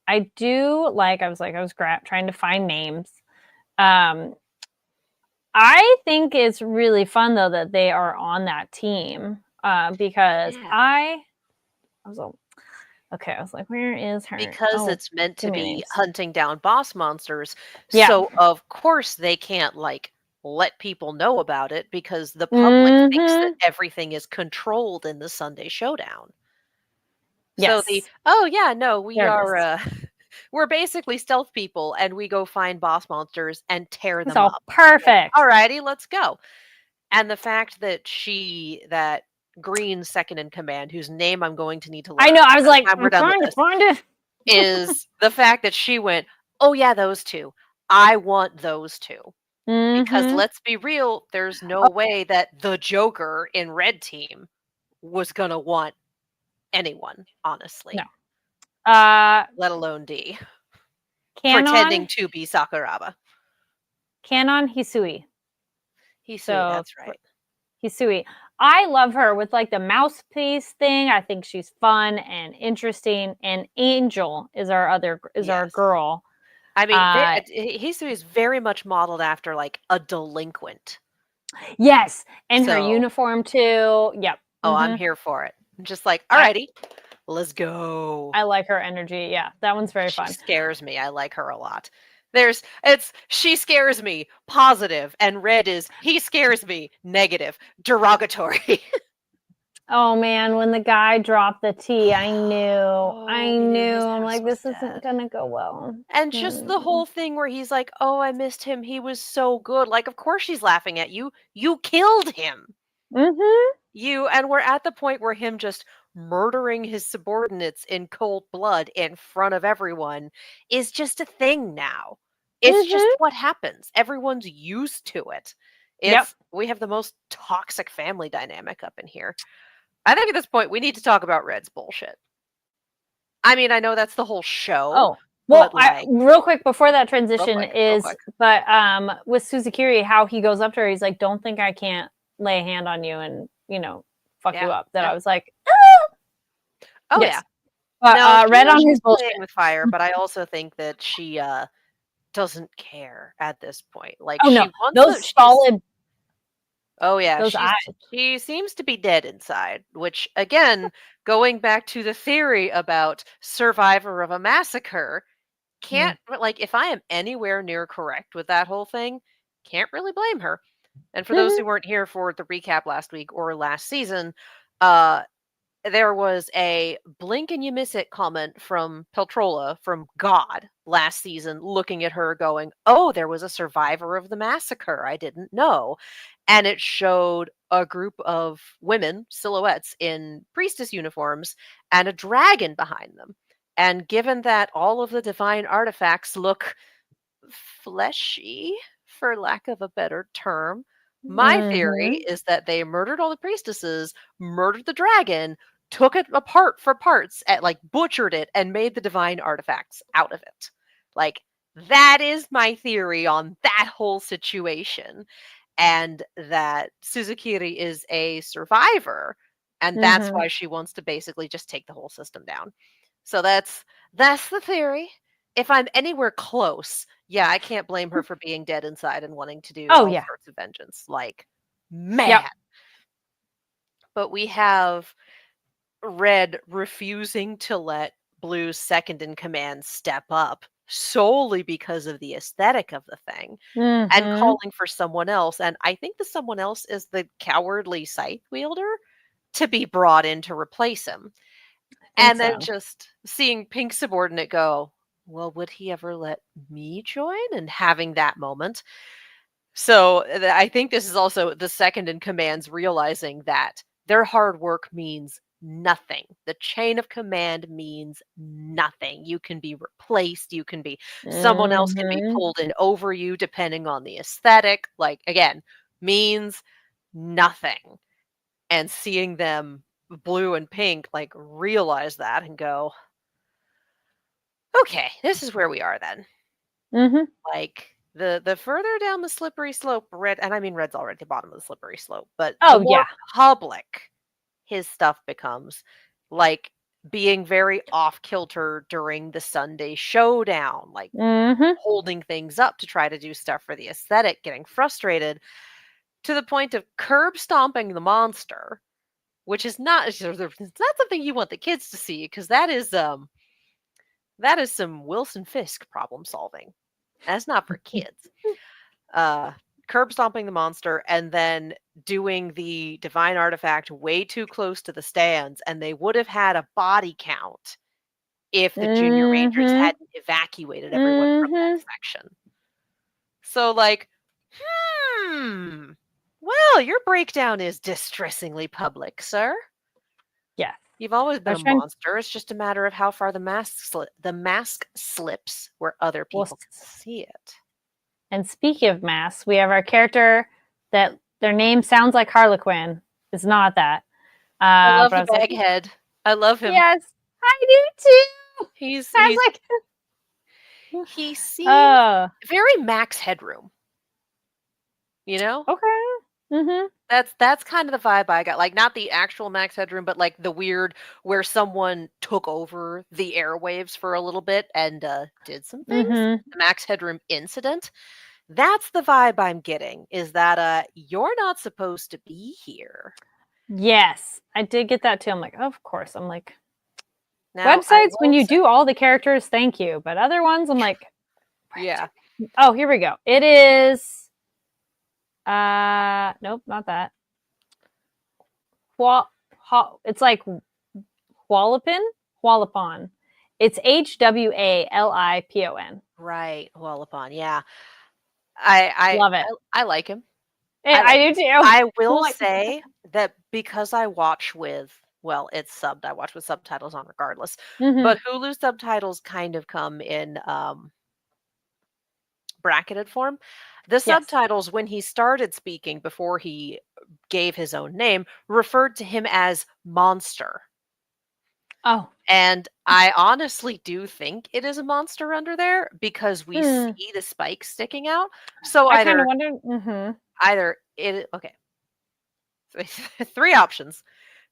[SPEAKER 1] I do like I was trying to find names. Um, I think it's really fun though that they are on that team, because
[SPEAKER 2] Yeah.
[SPEAKER 1] I was all okay, I was like, "Where is her?"
[SPEAKER 2] Because
[SPEAKER 1] Oh,
[SPEAKER 2] it's meant
[SPEAKER 1] too
[SPEAKER 2] to
[SPEAKER 1] many
[SPEAKER 2] be
[SPEAKER 1] names.
[SPEAKER 2] hunting down boss monsters,
[SPEAKER 1] Yeah.
[SPEAKER 2] so of course they can't, like, let people know about it because the public thinks that
[SPEAKER 1] Mhm.
[SPEAKER 2] everything is controlled in the Sunday Showdown. So the,
[SPEAKER 1] Yes.
[SPEAKER 2] "Oh, yeah, no, we
[SPEAKER 1] There it
[SPEAKER 2] are,
[SPEAKER 1] is.
[SPEAKER 2] we're basically stealth people, and we go find boss monsters and tear
[SPEAKER 1] It's
[SPEAKER 2] them
[SPEAKER 1] all
[SPEAKER 2] up." Like,
[SPEAKER 1] perfect.
[SPEAKER 2] "Alrighty, let's go." And the fact that Green's second in command, whose name I'm going to need to
[SPEAKER 1] I
[SPEAKER 2] learn
[SPEAKER 1] know, I was
[SPEAKER 2] by the
[SPEAKER 1] like,
[SPEAKER 2] time we're
[SPEAKER 1] "I'm
[SPEAKER 2] done with
[SPEAKER 1] trying to
[SPEAKER 2] this,
[SPEAKER 1] find it."
[SPEAKER 2] is the fact that she went, "Oh, yeah, those 2. I want those 2." Because
[SPEAKER 1] Mhm.
[SPEAKER 2] let's be real, there's no
[SPEAKER 1] Oh,
[SPEAKER 2] way that the Joker in Red Team was gonna want anyone,
[SPEAKER 1] no.
[SPEAKER 2] honestly,
[SPEAKER 1] Uh,
[SPEAKER 2] let alone D,
[SPEAKER 1] Canon
[SPEAKER 2] pretending to be Sakuraba.
[SPEAKER 1] Canon Hisui.
[SPEAKER 2] Hisui,
[SPEAKER 1] So,
[SPEAKER 2] that's right.
[SPEAKER 1] Hisui. I love her with, like, the mouthpiece thing. I think she's fun and interesting, and Angel is our
[SPEAKER 2] Yes.
[SPEAKER 1] girl.
[SPEAKER 2] I mean,
[SPEAKER 1] Uh,
[SPEAKER 2] Hisui is very much modeled after, like, a delinquent.
[SPEAKER 1] yes, and her
[SPEAKER 2] So,
[SPEAKER 1] uniform too. Yep.
[SPEAKER 2] oh, I'm
[SPEAKER 1] Mhm.
[SPEAKER 2] here for it. I'm just like,
[SPEAKER 1] I
[SPEAKER 2] "Alrighty, let's go."
[SPEAKER 1] I like her energy. Yeah, that one's very
[SPEAKER 2] She
[SPEAKER 1] fun.
[SPEAKER 2] scares me, I like her a lot. She scares me, positive, and red is, he scares me, negative, derogatory.
[SPEAKER 1] Oh man, when the guy dropped the T, I knew. I
[SPEAKER 2] Oh, we knew
[SPEAKER 1] knew.
[SPEAKER 2] his
[SPEAKER 1] I'm
[SPEAKER 2] ass
[SPEAKER 1] like,
[SPEAKER 2] was
[SPEAKER 1] this isn't
[SPEAKER 2] dead.
[SPEAKER 1] gonna go well.
[SPEAKER 2] And just the
[SPEAKER 1] Mm.
[SPEAKER 2] whole thing where he's like, "Oh, I missed him, he was so good." Like, of course she's laughing at you. You killed him.
[SPEAKER 1] Mhm.
[SPEAKER 2] And we're at the point where him just murdering his subordinates in cold blood in front of everyone is just a thing now. It's just
[SPEAKER 1] Mhm.
[SPEAKER 2] what happens. Everyone's used to it.
[SPEAKER 1] Yep.
[SPEAKER 2] We have the most toxic family dynamic up in here. I think at this point we need to talk about Red's bullshit. I mean, I know that's the whole show,
[SPEAKER 1] Oh, well,
[SPEAKER 2] but
[SPEAKER 1] I
[SPEAKER 2] like,
[SPEAKER 1] real quick before that
[SPEAKER 2] real
[SPEAKER 1] transition
[SPEAKER 2] quick, real
[SPEAKER 1] is
[SPEAKER 2] quick.
[SPEAKER 1] but, with Suzukiri, how he goes up to her, he's like, "Don't think I can't lay a hand on you and, fuck you
[SPEAKER 2] Yeah,
[SPEAKER 1] up." That
[SPEAKER 2] yeah.
[SPEAKER 1] I was like,
[SPEAKER 2] Oh yeah.
[SPEAKER 1] yes. But,
[SPEAKER 2] No,
[SPEAKER 1] Red on
[SPEAKER 2] she's
[SPEAKER 1] his bullshit.
[SPEAKER 2] playing with fire, but I also think that she doesn't care at this point. Like,
[SPEAKER 1] Oh, no.
[SPEAKER 2] she wants
[SPEAKER 1] Those
[SPEAKER 2] a she's
[SPEAKER 1] solid
[SPEAKER 2] oh, yeah,
[SPEAKER 1] those eyes.
[SPEAKER 2] she seems to be dead inside, which, again, going back to the theory about survivor of a massacre,
[SPEAKER 1] Mm.
[SPEAKER 2] can't like, if I am anywhere near correct with that whole thing, can't really blame her. And for those
[SPEAKER 1] Mhm.
[SPEAKER 2] who weren't here for the recap last week or last season, uh, there was a blink and you miss it comment from Peltrola, from God, last season, looking at her going, "Oh, there was a survivor of the massacre. I didn't know." And it showed a group of women, silhouettes in priestess uniforms, and a dragon behind them. And given that all of the divine artifacts look fleshy, for lack of a better term, my theory
[SPEAKER 1] Mhm.
[SPEAKER 2] is that they murdered all the priestesses, murdered the dragon, took it apart for parts, and like butchered it, and made the divine artifacts out of it. Like, that is my theory on that whole situation. And that Suzukiri is a survivor, and that's
[SPEAKER 1] Mhm.
[SPEAKER 2] why she wants to basically just take the whole system down. So that's the theory. If I'm anywhere close, yeah, I can't blame her for being dead inside and wanting to do
[SPEAKER 1] Oh,
[SPEAKER 2] all
[SPEAKER 1] yeah.
[SPEAKER 2] sorts of vengeance. Like,
[SPEAKER 1] Yep.
[SPEAKER 2] man. But we have Red refusing to let Blue's second in command step up solely because of the aesthetic of the thing, and
[SPEAKER 1] Mhm.
[SPEAKER 2] calling for someone else. And I think the someone else is the cowardly scythe wielder to be brought in to replace him.
[SPEAKER 1] I think
[SPEAKER 2] And then
[SPEAKER 1] so.
[SPEAKER 2] just seeing Pink subordinate go, well, would he ever let me join? And having that moment. So I think this is also the second in commands realizing that their hard work means nothing. The chain of command means nothing. You can be replaced. You can be, someone else can be
[SPEAKER 1] Mhm.
[SPEAKER 2] pulled in over you depending on the aesthetic. Like, again, means nothing. And seeing them, Blue and Pink, like realize that and go, okay, this is where we are then.
[SPEAKER 1] Mhm.
[SPEAKER 2] Like, the further down the slippery slope Red, and I mean Red's already at the bottom of the slippery slope, but the
[SPEAKER 1] Oh,
[SPEAKER 2] more
[SPEAKER 1] yeah.
[SPEAKER 2] public his stuff becomes, like being very off kilter during the Sunday showdown, like
[SPEAKER 1] Mhm.
[SPEAKER 2] holding things up to try to do stuff for the aesthetic, getting frustrated to the point of curb stomping the monster, which is not, it's not something you want the kids to see, because that is some Wilson Fisk problem solving. That's not for kids. uh Curb stomping the monster, and then doing the divine artifact way too close to the stands, and they would have had a body count if the junior rangers
[SPEAKER 1] Mhm.
[SPEAKER 2] hadn't evacuated everyone from that
[SPEAKER 1] Mhm.
[SPEAKER 2] section. So, like, hmm, well, your breakdown is distressingly public, sir.
[SPEAKER 1] Yes.
[SPEAKER 2] You've always
[SPEAKER 1] I
[SPEAKER 2] been a
[SPEAKER 1] was trying
[SPEAKER 2] monster. It's just a matter of how far the mask slips where other
[SPEAKER 1] well,
[SPEAKER 2] people can see it.
[SPEAKER 1] and speaking of masks, we have our character that their name sounds like Harlequin. It's not that.
[SPEAKER 2] I love
[SPEAKER 1] But I
[SPEAKER 2] the
[SPEAKER 1] was like,
[SPEAKER 2] baghead. I love him.
[SPEAKER 1] yes, I do too.
[SPEAKER 2] He's
[SPEAKER 1] I
[SPEAKER 2] he's
[SPEAKER 1] was like,
[SPEAKER 2] he seems
[SPEAKER 1] oh,
[SPEAKER 2] very Max Headroom, you know?
[SPEAKER 1] okay. Mhm.
[SPEAKER 2] That's kind of the vibe I got. Like, not the actual Max Headroom, but like the weird where someone took over the airwaves for a little bit and did some things.
[SPEAKER 1] Mhm.
[SPEAKER 2] The Max Headroom incident. That's the vibe I'm getting. Is that you're not supposed to be here.
[SPEAKER 1] Yes, I did get that too. I'm like, of course. I'm like,
[SPEAKER 2] Now, I
[SPEAKER 1] websites when
[SPEAKER 2] will
[SPEAKER 1] you
[SPEAKER 2] say,
[SPEAKER 1] do all the characters, thank you, but other ones, I'm like,
[SPEAKER 2] yeah,
[SPEAKER 1] oh, here we go. It is. Nope, not that. It's like Wallapin, Wallapon. It's Hwalipon.
[SPEAKER 2] right. Well, upon, yeah. I I
[SPEAKER 1] Love it.
[SPEAKER 2] I like him. I
[SPEAKER 1] I
[SPEAKER 2] like
[SPEAKER 1] do
[SPEAKER 2] him.
[SPEAKER 1] too.
[SPEAKER 2] I
[SPEAKER 1] I'm
[SPEAKER 2] will
[SPEAKER 1] like,
[SPEAKER 2] say that because I watch with, well, it's subbed. I watch with subtitles on regardless.
[SPEAKER 1] mhm.
[SPEAKER 2] But Hulu subtitles kind of come in bracketed form. The
[SPEAKER 1] Yes.
[SPEAKER 2] subtitles, when he started speaking before he gave his own name, referred to him as monster.
[SPEAKER 1] Oh.
[SPEAKER 2] And I honestly do think it is a monster under there because we
[SPEAKER 1] Hmm.
[SPEAKER 2] see the spikes sticking out. So
[SPEAKER 1] I kind of
[SPEAKER 2] either
[SPEAKER 1] wondered. Mhm.
[SPEAKER 2] either it okay, three options.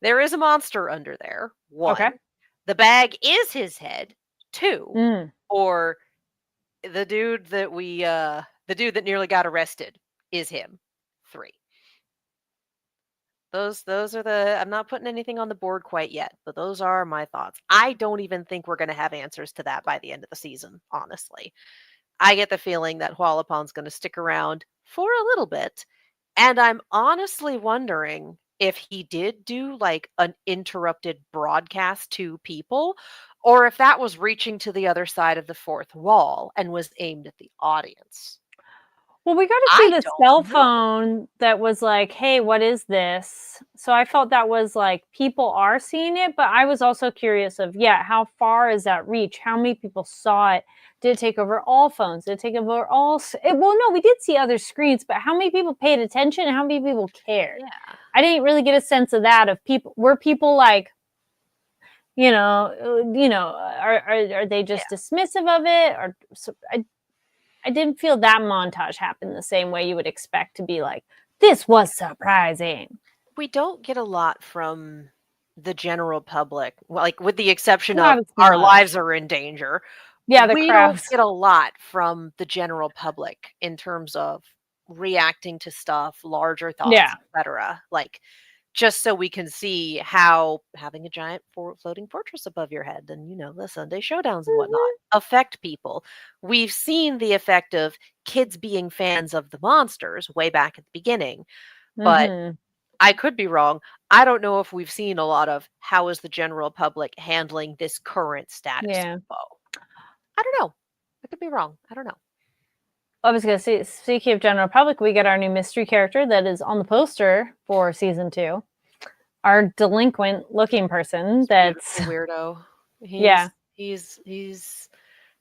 [SPEAKER 2] There is a monster under there.
[SPEAKER 1] Okay.
[SPEAKER 2] One, the bag is his head. Two,
[SPEAKER 1] Mm.
[SPEAKER 2] or the dude that nearly got arrested is him. Three. Those are the, I'm not putting anything on the board quite yet, but those are my thoughts. I don't even think we're going to have answers to that by the end of the season, honestly. I get the feeling that Hualapon's going to stick around for a little bit, and I'm honestly wondering if he did do like an interrupted broadcast to people, or if that was reaching to the other side of the fourth wall and was aimed at the audience.
[SPEAKER 1] Well, we got to see
[SPEAKER 2] I
[SPEAKER 1] the
[SPEAKER 2] don't
[SPEAKER 1] cell
[SPEAKER 2] know.
[SPEAKER 1] phone that was like, "Hey, what is this?" So I felt that was like people are seeing it, but I was also curious of, yeah, how far is that reach? How many people saw it? Did it take over all phones? Did it take over well, no, we did see other screens, but how many people paid attention and how many people cared?
[SPEAKER 2] Yeah.
[SPEAKER 1] I didn't really get a sense of that of people. Were people like, are they
[SPEAKER 2] Yeah.
[SPEAKER 1] just dismissive of it, or so, I didn't feel that montage happen the same way you would expect to be like, this was surprising.
[SPEAKER 2] We don't get a lot from the general public, like with the exception of
[SPEAKER 1] Not as
[SPEAKER 2] our
[SPEAKER 1] much.
[SPEAKER 2] lives are in danger.
[SPEAKER 1] Yeah, the
[SPEAKER 2] We don't
[SPEAKER 1] crowds.
[SPEAKER 2] get a lot from the general public in terms of reacting to stuff, larger thoughts,
[SPEAKER 1] Yeah.
[SPEAKER 2] etc. Like just so we can see how having a giant floating fortress above your head and the Sunday showdowns and whatnot
[SPEAKER 1] Mhm.
[SPEAKER 2] affect people. We've seen the effect of kids being fans of the monsters way back at the beginning, but
[SPEAKER 1] Mhm.
[SPEAKER 2] I could be wrong. I don't know if we've seen a lot of how is the general public handling this current status
[SPEAKER 1] Yeah.
[SPEAKER 2] quo. I don't know. I could be wrong. I don't know.
[SPEAKER 1] I was gonna say, speaking of general public, we get our new mystery character that is on the poster for season 2. Our delinquent looking person
[SPEAKER 2] This
[SPEAKER 1] that's
[SPEAKER 2] beautiful weirdo.
[SPEAKER 1] yeah.
[SPEAKER 2] He's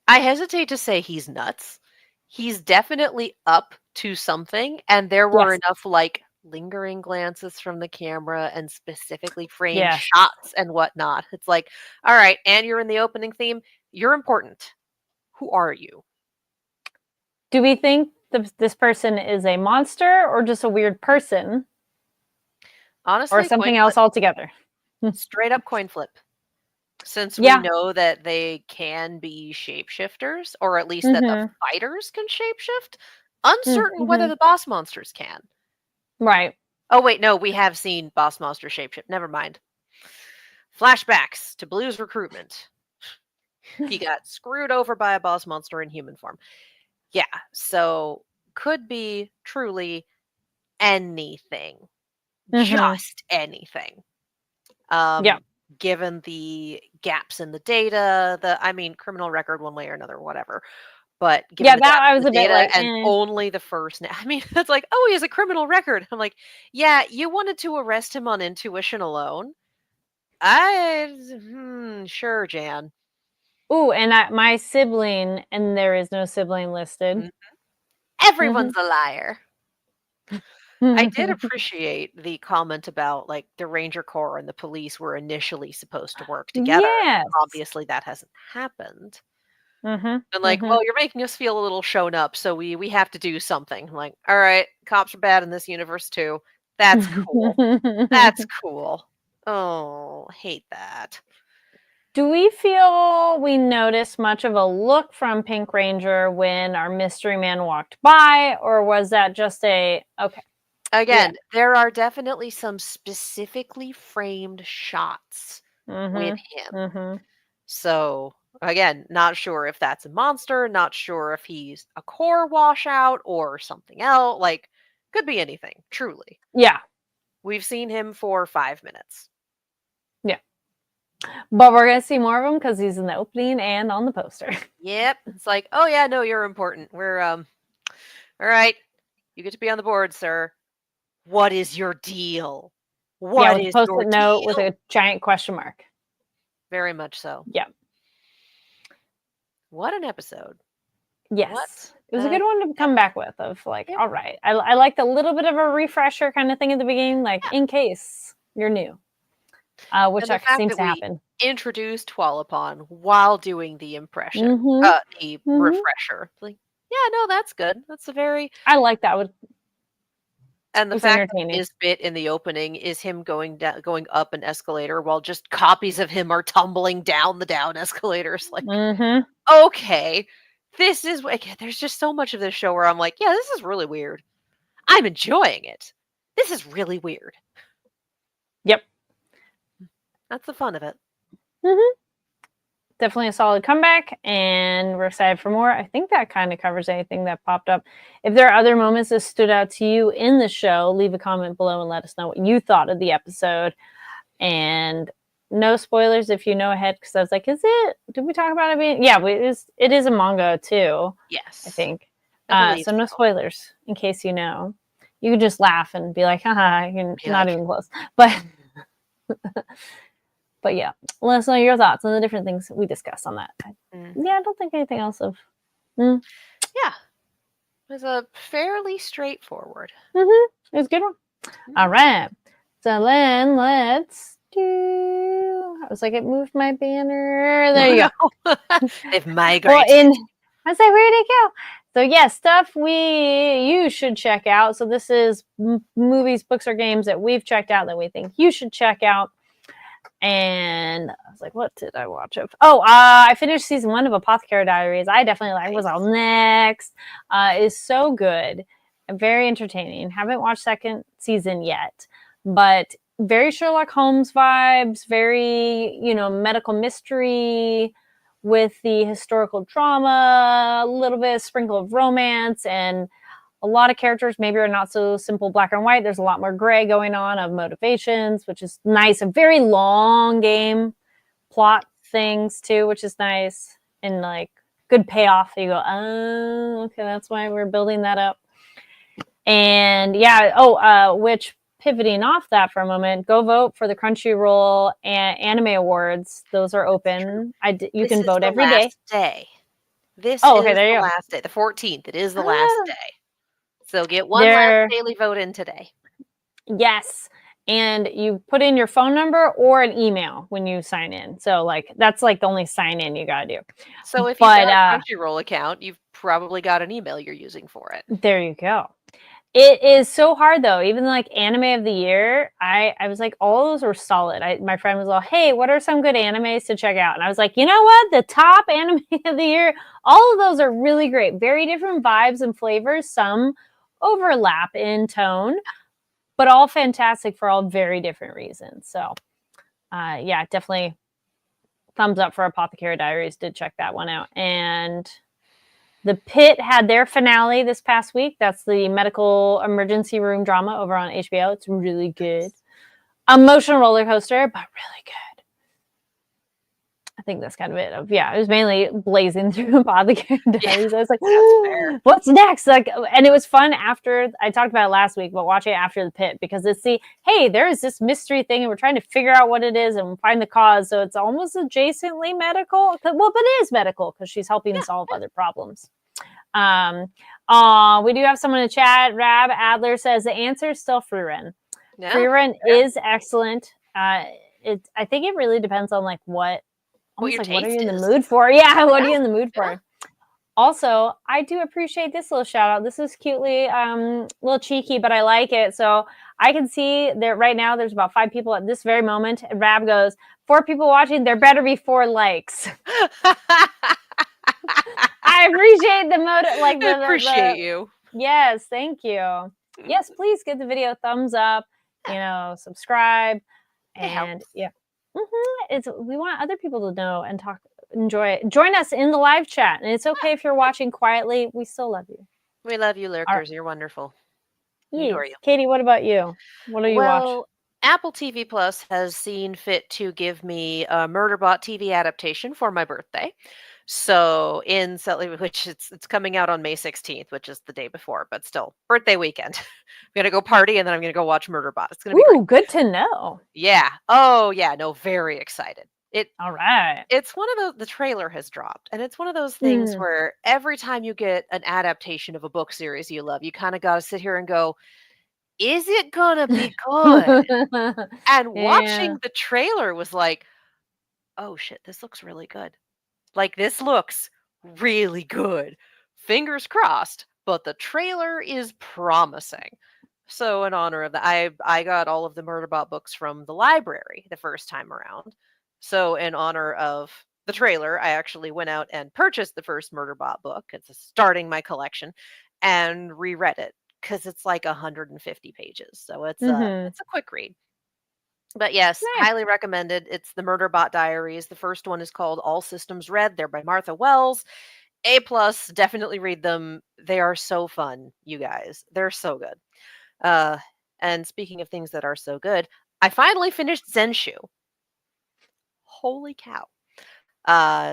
[SPEAKER 2] I hesitate to say he's nuts. He's definitely up to something, and there were
[SPEAKER 1] Yes.
[SPEAKER 2] enough like lingering glances from the camera and specifically framed
[SPEAKER 1] Yes.
[SPEAKER 2] shots and whatnot. It's like, all right, and you're in the opening theme. You're important. Who are you?
[SPEAKER 1] Do we think this person is a monster or just a weird person or
[SPEAKER 2] Honestly, coin
[SPEAKER 1] something
[SPEAKER 2] flip.
[SPEAKER 1] else altogether?
[SPEAKER 2] Straight up coin flip. Since we
[SPEAKER 1] Yeah.
[SPEAKER 2] know that they can be shapeshifters, or at least that the
[SPEAKER 1] Mhm.
[SPEAKER 2] fighters can shapeshift, uncertain whether
[SPEAKER 1] Mhm.
[SPEAKER 2] the boss monsters can.
[SPEAKER 1] Right.
[SPEAKER 2] Oh, wait, no, we have seen boss monster shapeshift. Never mind. Flashbacks to Blue's recruitment. He got screwed over by a boss monster in human form. Yeah, so could be truly anything.
[SPEAKER 1] Mhm.
[SPEAKER 2] Just anything.
[SPEAKER 1] Yeah.
[SPEAKER 2] Um, given the gaps in the data, criminal record one way or another, whatever. But given
[SPEAKER 1] Yeah,
[SPEAKER 2] the
[SPEAKER 1] that
[SPEAKER 2] gaps
[SPEAKER 1] I
[SPEAKER 2] in
[SPEAKER 1] was
[SPEAKER 2] the
[SPEAKER 1] a bit
[SPEAKER 2] data
[SPEAKER 1] like,
[SPEAKER 2] and
[SPEAKER 1] "Eh."
[SPEAKER 2] only the first that's like, "Oh, he has a criminal record." I'm like, "Yeah, you wanted to arrest him on intuition alone?" Sure, Jan.
[SPEAKER 1] Ooh, and my sibling and there is no sibling listed.
[SPEAKER 2] Mm. Everyone's
[SPEAKER 1] Mhm.
[SPEAKER 2] a liar. I did appreciate the comment about, like, the Ranger Corps and the police were initially supposed to work together.
[SPEAKER 1] Yes.
[SPEAKER 2] Obviously, that hasn't happened.
[SPEAKER 1] Mhm,
[SPEAKER 2] And like,
[SPEAKER 1] mhm.
[SPEAKER 2] "Well, you're making us feel a little shown up, so we have to do something." I'm like, "Alright, cops are bad in this universe too. That's cool. That's cool." Oh, hate that.
[SPEAKER 1] Do we feel we noticed much of a look from Pink Ranger when our mystery man walked by, or was that just a, "Okay, yeah."
[SPEAKER 2] Again, there are definitely some specifically framed shots with
[SPEAKER 1] Mhm,
[SPEAKER 2] him.
[SPEAKER 1] mhm.
[SPEAKER 2] So, again, not sure if that's a monster, not sure if he's a core washout or something else, like, could be anything, truly.
[SPEAKER 1] Yeah,
[SPEAKER 2] We've seen him for 5 minutes.
[SPEAKER 1] yeah. But we're gonna see more of him because he's in the opening and on the poster.
[SPEAKER 2] Yep. It's like, "Oh, yeah, no, you're important. Alright, you get to be on the board, sir. What is your deal?
[SPEAKER 1] Yeah,
[SPEAKER 2] What
[SPEAKER 1] with a
[SPEAKER 2] is your
[SPEAKER 1] Post-it note with
[SPEAKER 2] deal?"
[SPEAKER 1] a giant question mark.
[SPEAKER 2] Very much so.
[SPEAKER 1] Yeah.
[SPEAKER 2] What an episode.
[SPEAKER 1] Yes.
[SPEAKER 2] What
[SPEAKER 1] It was a
[SPEAKER 2] an
[SPEAKER 1] good one to come
[SPEAKER 2] episode.
[SPEAKER 1] back with of like,
[SPEAKER 2] Yep.
[SPEAKER 1] alright, I liked a little bit of a refresher kinda thing at the beginning, like,
[SPEAKER 2] Yeah.
[SPEAKER 1] in case you're new, which
[SPEAKER 2] And the
[SPEAKER 1] that
[SPEAKER 2] fact
[SPEAKER 1] seems
[SPEAKER 2] that
[SPEAKER 1] to
[SPEAKER 2] we
[SPEAKER 1] happen.
[SPEAKER 2] introduced Twalupon while doing the impression,
[SPEAKER 1] Mhm,
[SPEAKER 2] the
[SPEAKER 1] mhm.
[SPEAKER 2] refresher. Like, yeah, no, that's good. That's a very
[SPEAKER 1] I like that one.
[SPEAKER 2] and
[SPEAKER 1] It
[SPEAKER 2] the
[SPEAKER 1] was
[SPEAKER 2] fact that
[SPEAKER 1] entertaining.
[SPEAKER 2] his bit in the opening is him going up an escalator while just copies of him are tumbling down the down escalators. Like,
[SPEAKER 1] Mhm.
[SPEAKER 2] okay, this is again, there's just so much of this show where I'm like, yeah, this is really weird. I'm enjoying it. This is really weird.
[SPEAKER 1] Yep.
[SPEAKER 2] That's the fun of it.
[SPEAKER 1] Mhm. definitely a solid comeback, and we're excited for more. I think that kind of covers anything that popped up. If there are other moments that stood out to you in the show, leave a comment below and let us know what you thought of the episode. And no spoilers if you know ahead, because I was like, did we talk about it being? Yeah, it is a manga too, I
[SPEAKER 2] Yes,
[SPEAKER 1] think.
[SPEAKER 2] I believe
[SPEAKER 1] So no
[SPEAKER 2] so.
[SPEAKER 1] spoilers in case you know. You could just laugh and be like, haha, you're
[SPEAKER 2] Be
[SPEAKER 1] not
[SPEAKER 2] like,
[SPEAKER 1] even close. But yeah, let us know your thoughts on the different things we discussed on that.
[SPEAKER 2] mm,
[SPEAKER 1] Yeah, I don't think anything else of. Mm,
[SPEAKER 2] yeah, it was a fairly straightforward.
[SPEAKER 1] it was a good one. All
[SPEAKER 2] Mhm.
[SPEAKER 1] right. So then let's do. I was like, it moved my banner. There
[SPEAKER 2] Oh
[SPEAKER 1] you
[SPEAKER 2] no, they've
[SPEAKER 1] go. Well,
[SPEAKER 2] migrated.
[SPEAKER 1] in I was like, where'd it go? So yeah, stuff you should check out. So this is movies, books, or games that we've checked out that we think you should check out. And I was like, what did I watch of? Oh, I finished season 1 of Apothecary Diaries. I definitely like what's
[SPEAKER 2] Nice.
[SPEAKER 1] on next. Is so good and very entertaining. Haven't watched second season yet, but very Sherlock Holmes vibes, very, medical mystery with the historical drama, a little bit of sprinkle of romance, and a lot of characters maybe are not so simple black and white. There's a lot more gray going on of motivations, which is nice. A very long game plot things too, which is nice, and like good payoff. You go, oh, okay, that's why we're building that up. And yeah, which pivoting off that for a moment, go vote for the Crunchyroll and Anime Awards. Those are
[SPEAKER 2] That's true.
[SPEAKER 1] open. You
[SPEAKER 2] This
[SPEAKER 1] can
[SPEAKER 2] is
[SPEAKER 1] vote
[SPEAKER 2] the
[SPEAKER 1] every day.
[SPEAKER 2] last day. This
[SPEAKER 1] Oh, okay,
[SPEAKER 2] is
[SPEAKER 1] there
[SPEAKER 2] the
[SPEAKER 1] you go.
[SPEAKER 2] last day. The 14th. It is the last
[SPEAKER 1] Ah,
[SPEAKER 2] day. So get one last
[SPEAKER 1] they're
[SPEAKER 2] daily vote in today.
[SPEAKER 1] Yes. And you put in your phone number or an email when you sign in. So like that's like the only sign in you gotta do.
[SPEAKER 2] So if you've
[SPEAKER 1] But
[SPEAKER 2] got a Crunchyroll account, you've probably got an email you're using for it.
[SPEAKER 1] there you go. It is so hard though. Even like anime of the year, I was like, all those were solid. My friend was all, hey, what are some good animes to check out? And I was like, you know what? The top anime of the year, all of those are really great. Very different vibes and flavors. Some overlap in tone, but all fantastic for all very different reasons. So yeah, definitely thumbs up for Apothecary Diaries. Did check that one out. And The Pit had their finale this past week. That's the medical emergency room drama over on HBO. It's really good. Emotional roller coaster, but really good. I think that's kind of it. It was mainly blazing through Apothecary
[SPEAKER 2] Yeah,
[SPEAKER 1] Diaries. I was like,
[SPEAKER 2] that's fair.
[SPEAKER 1] what's next? Like, and it was fun after I talked about it last week, but watching it after The Pit because it's hey, there is this mystery thing, and we're trying to figure out what it is and find the cause. So it's almost adjacently medical. Well, but it is medical because she's helping
[SPEAKER 2] Yeah,
[SPEAKER 1] solve other problems. We do have someone in the chat. Rab Adler says the answer is still Free Run.
[SPEAKER 2] yeah,
[SPEAKER 1] Free Run
[SPEAKER 2] fair.
[SPEAKER 1] is excellent. I think it really depends on like what
[SPEAKER 2] What
[SPEAKER 1] almost
[SPEAKER 2] your
[SPEAKER 1] like what are you
[SPEAKER 2] taste
[SPEAKER 1] in the
[SPEAKER 2] is.
[SPEAKER 1] mood for? Yeah, what
[SPEAKER 2] Yeah,
[SPEAKER 1] are you in the mood
[SPEAKER 2] yeah.
[SPEAKER 1] for? Also, I do appreciate this little shout out. This is cutely a little cheeky, but I like it. So I can see that right now there's about 5 people at this very moment. And Rab goes, 4 people watching, there better be 4 likes. I appreciate the like
[SPEAKER 2] I appreciate
[SPEAKER 1] the
[SPEAKER 2] you.
[SPEAKER 1] yes, thank you. Yes, please give the video a thumbs up,
[SPEAKER 2] Yeah,
[SPEAKER 1] subscribe,
[SPEAKER 2] it
[SPEAKER 1] and
[SPEAKER 2] helps.
[SPEAKER 1] yeah. It's we want other people to know and enjoy it. Join us in the live chat. And it's okay if you're watching quietly. We still love you.
[SPEAKER 2] We love you,
[SPEAKER 1] All right.
[SPEAKER 2] lurkers. You're wonderful. We
[SPEAKER 1] Yes.
[SPEAKER 2] adore you.
[SPEAKER 1] Katie, what about you? What do you watch?
[SPEAKER 2] Well, Apple TV Plus has seen fit to give me a Murderbot TV adaptation for my birthday. So which it's coming out on May 16th, which is the day before, but still birthday weekend. I'm gonna go party and then I'm gonna go watch Murderbot. It's gonna be great.
[SPEAKER 1] Ooh, good to know.
[SPEAKER 2] Yeah. Oh yeah. No, very excited.
[SPEAKER 1] All right.
[SPEAKER 2] It's one of the trailer has dropped, and it's one of those things
[SPEAKER 1] Mm.
[SPEAKER 2] where every time you get an adaptation of a book series you love, you kind of got to sit here and go, is it gonna be good? And
[SPEAKER 1] Yeah.
[SPEAKER 2] watching the trailer was like, "Oh shit, this looks really good." Like, this looks really good. Fingers crossed, but the trailer is promising. So in honor of that, I got all of the Murderbot books from the library the first time around. So in honor of the trailer, I actually went out and purchased the first Murderbot book. It's starting my collection and reread it because it's like 150 pages. So
[SPEAKER 1] Mhm.
[SPEAKER 2] it's a quick read. But yes,
[SPEAKER 1] Nice.
[SPEAKER 2] highly recommended. It's the Murderbot Diaries. The first one is called All Systems Red. They're by Martha Wells. A plus, definitely read them. They are so fun, you guys. They're so good. Uh, and speaking of things that are so good, I finally finished Zenshu. Holy cow.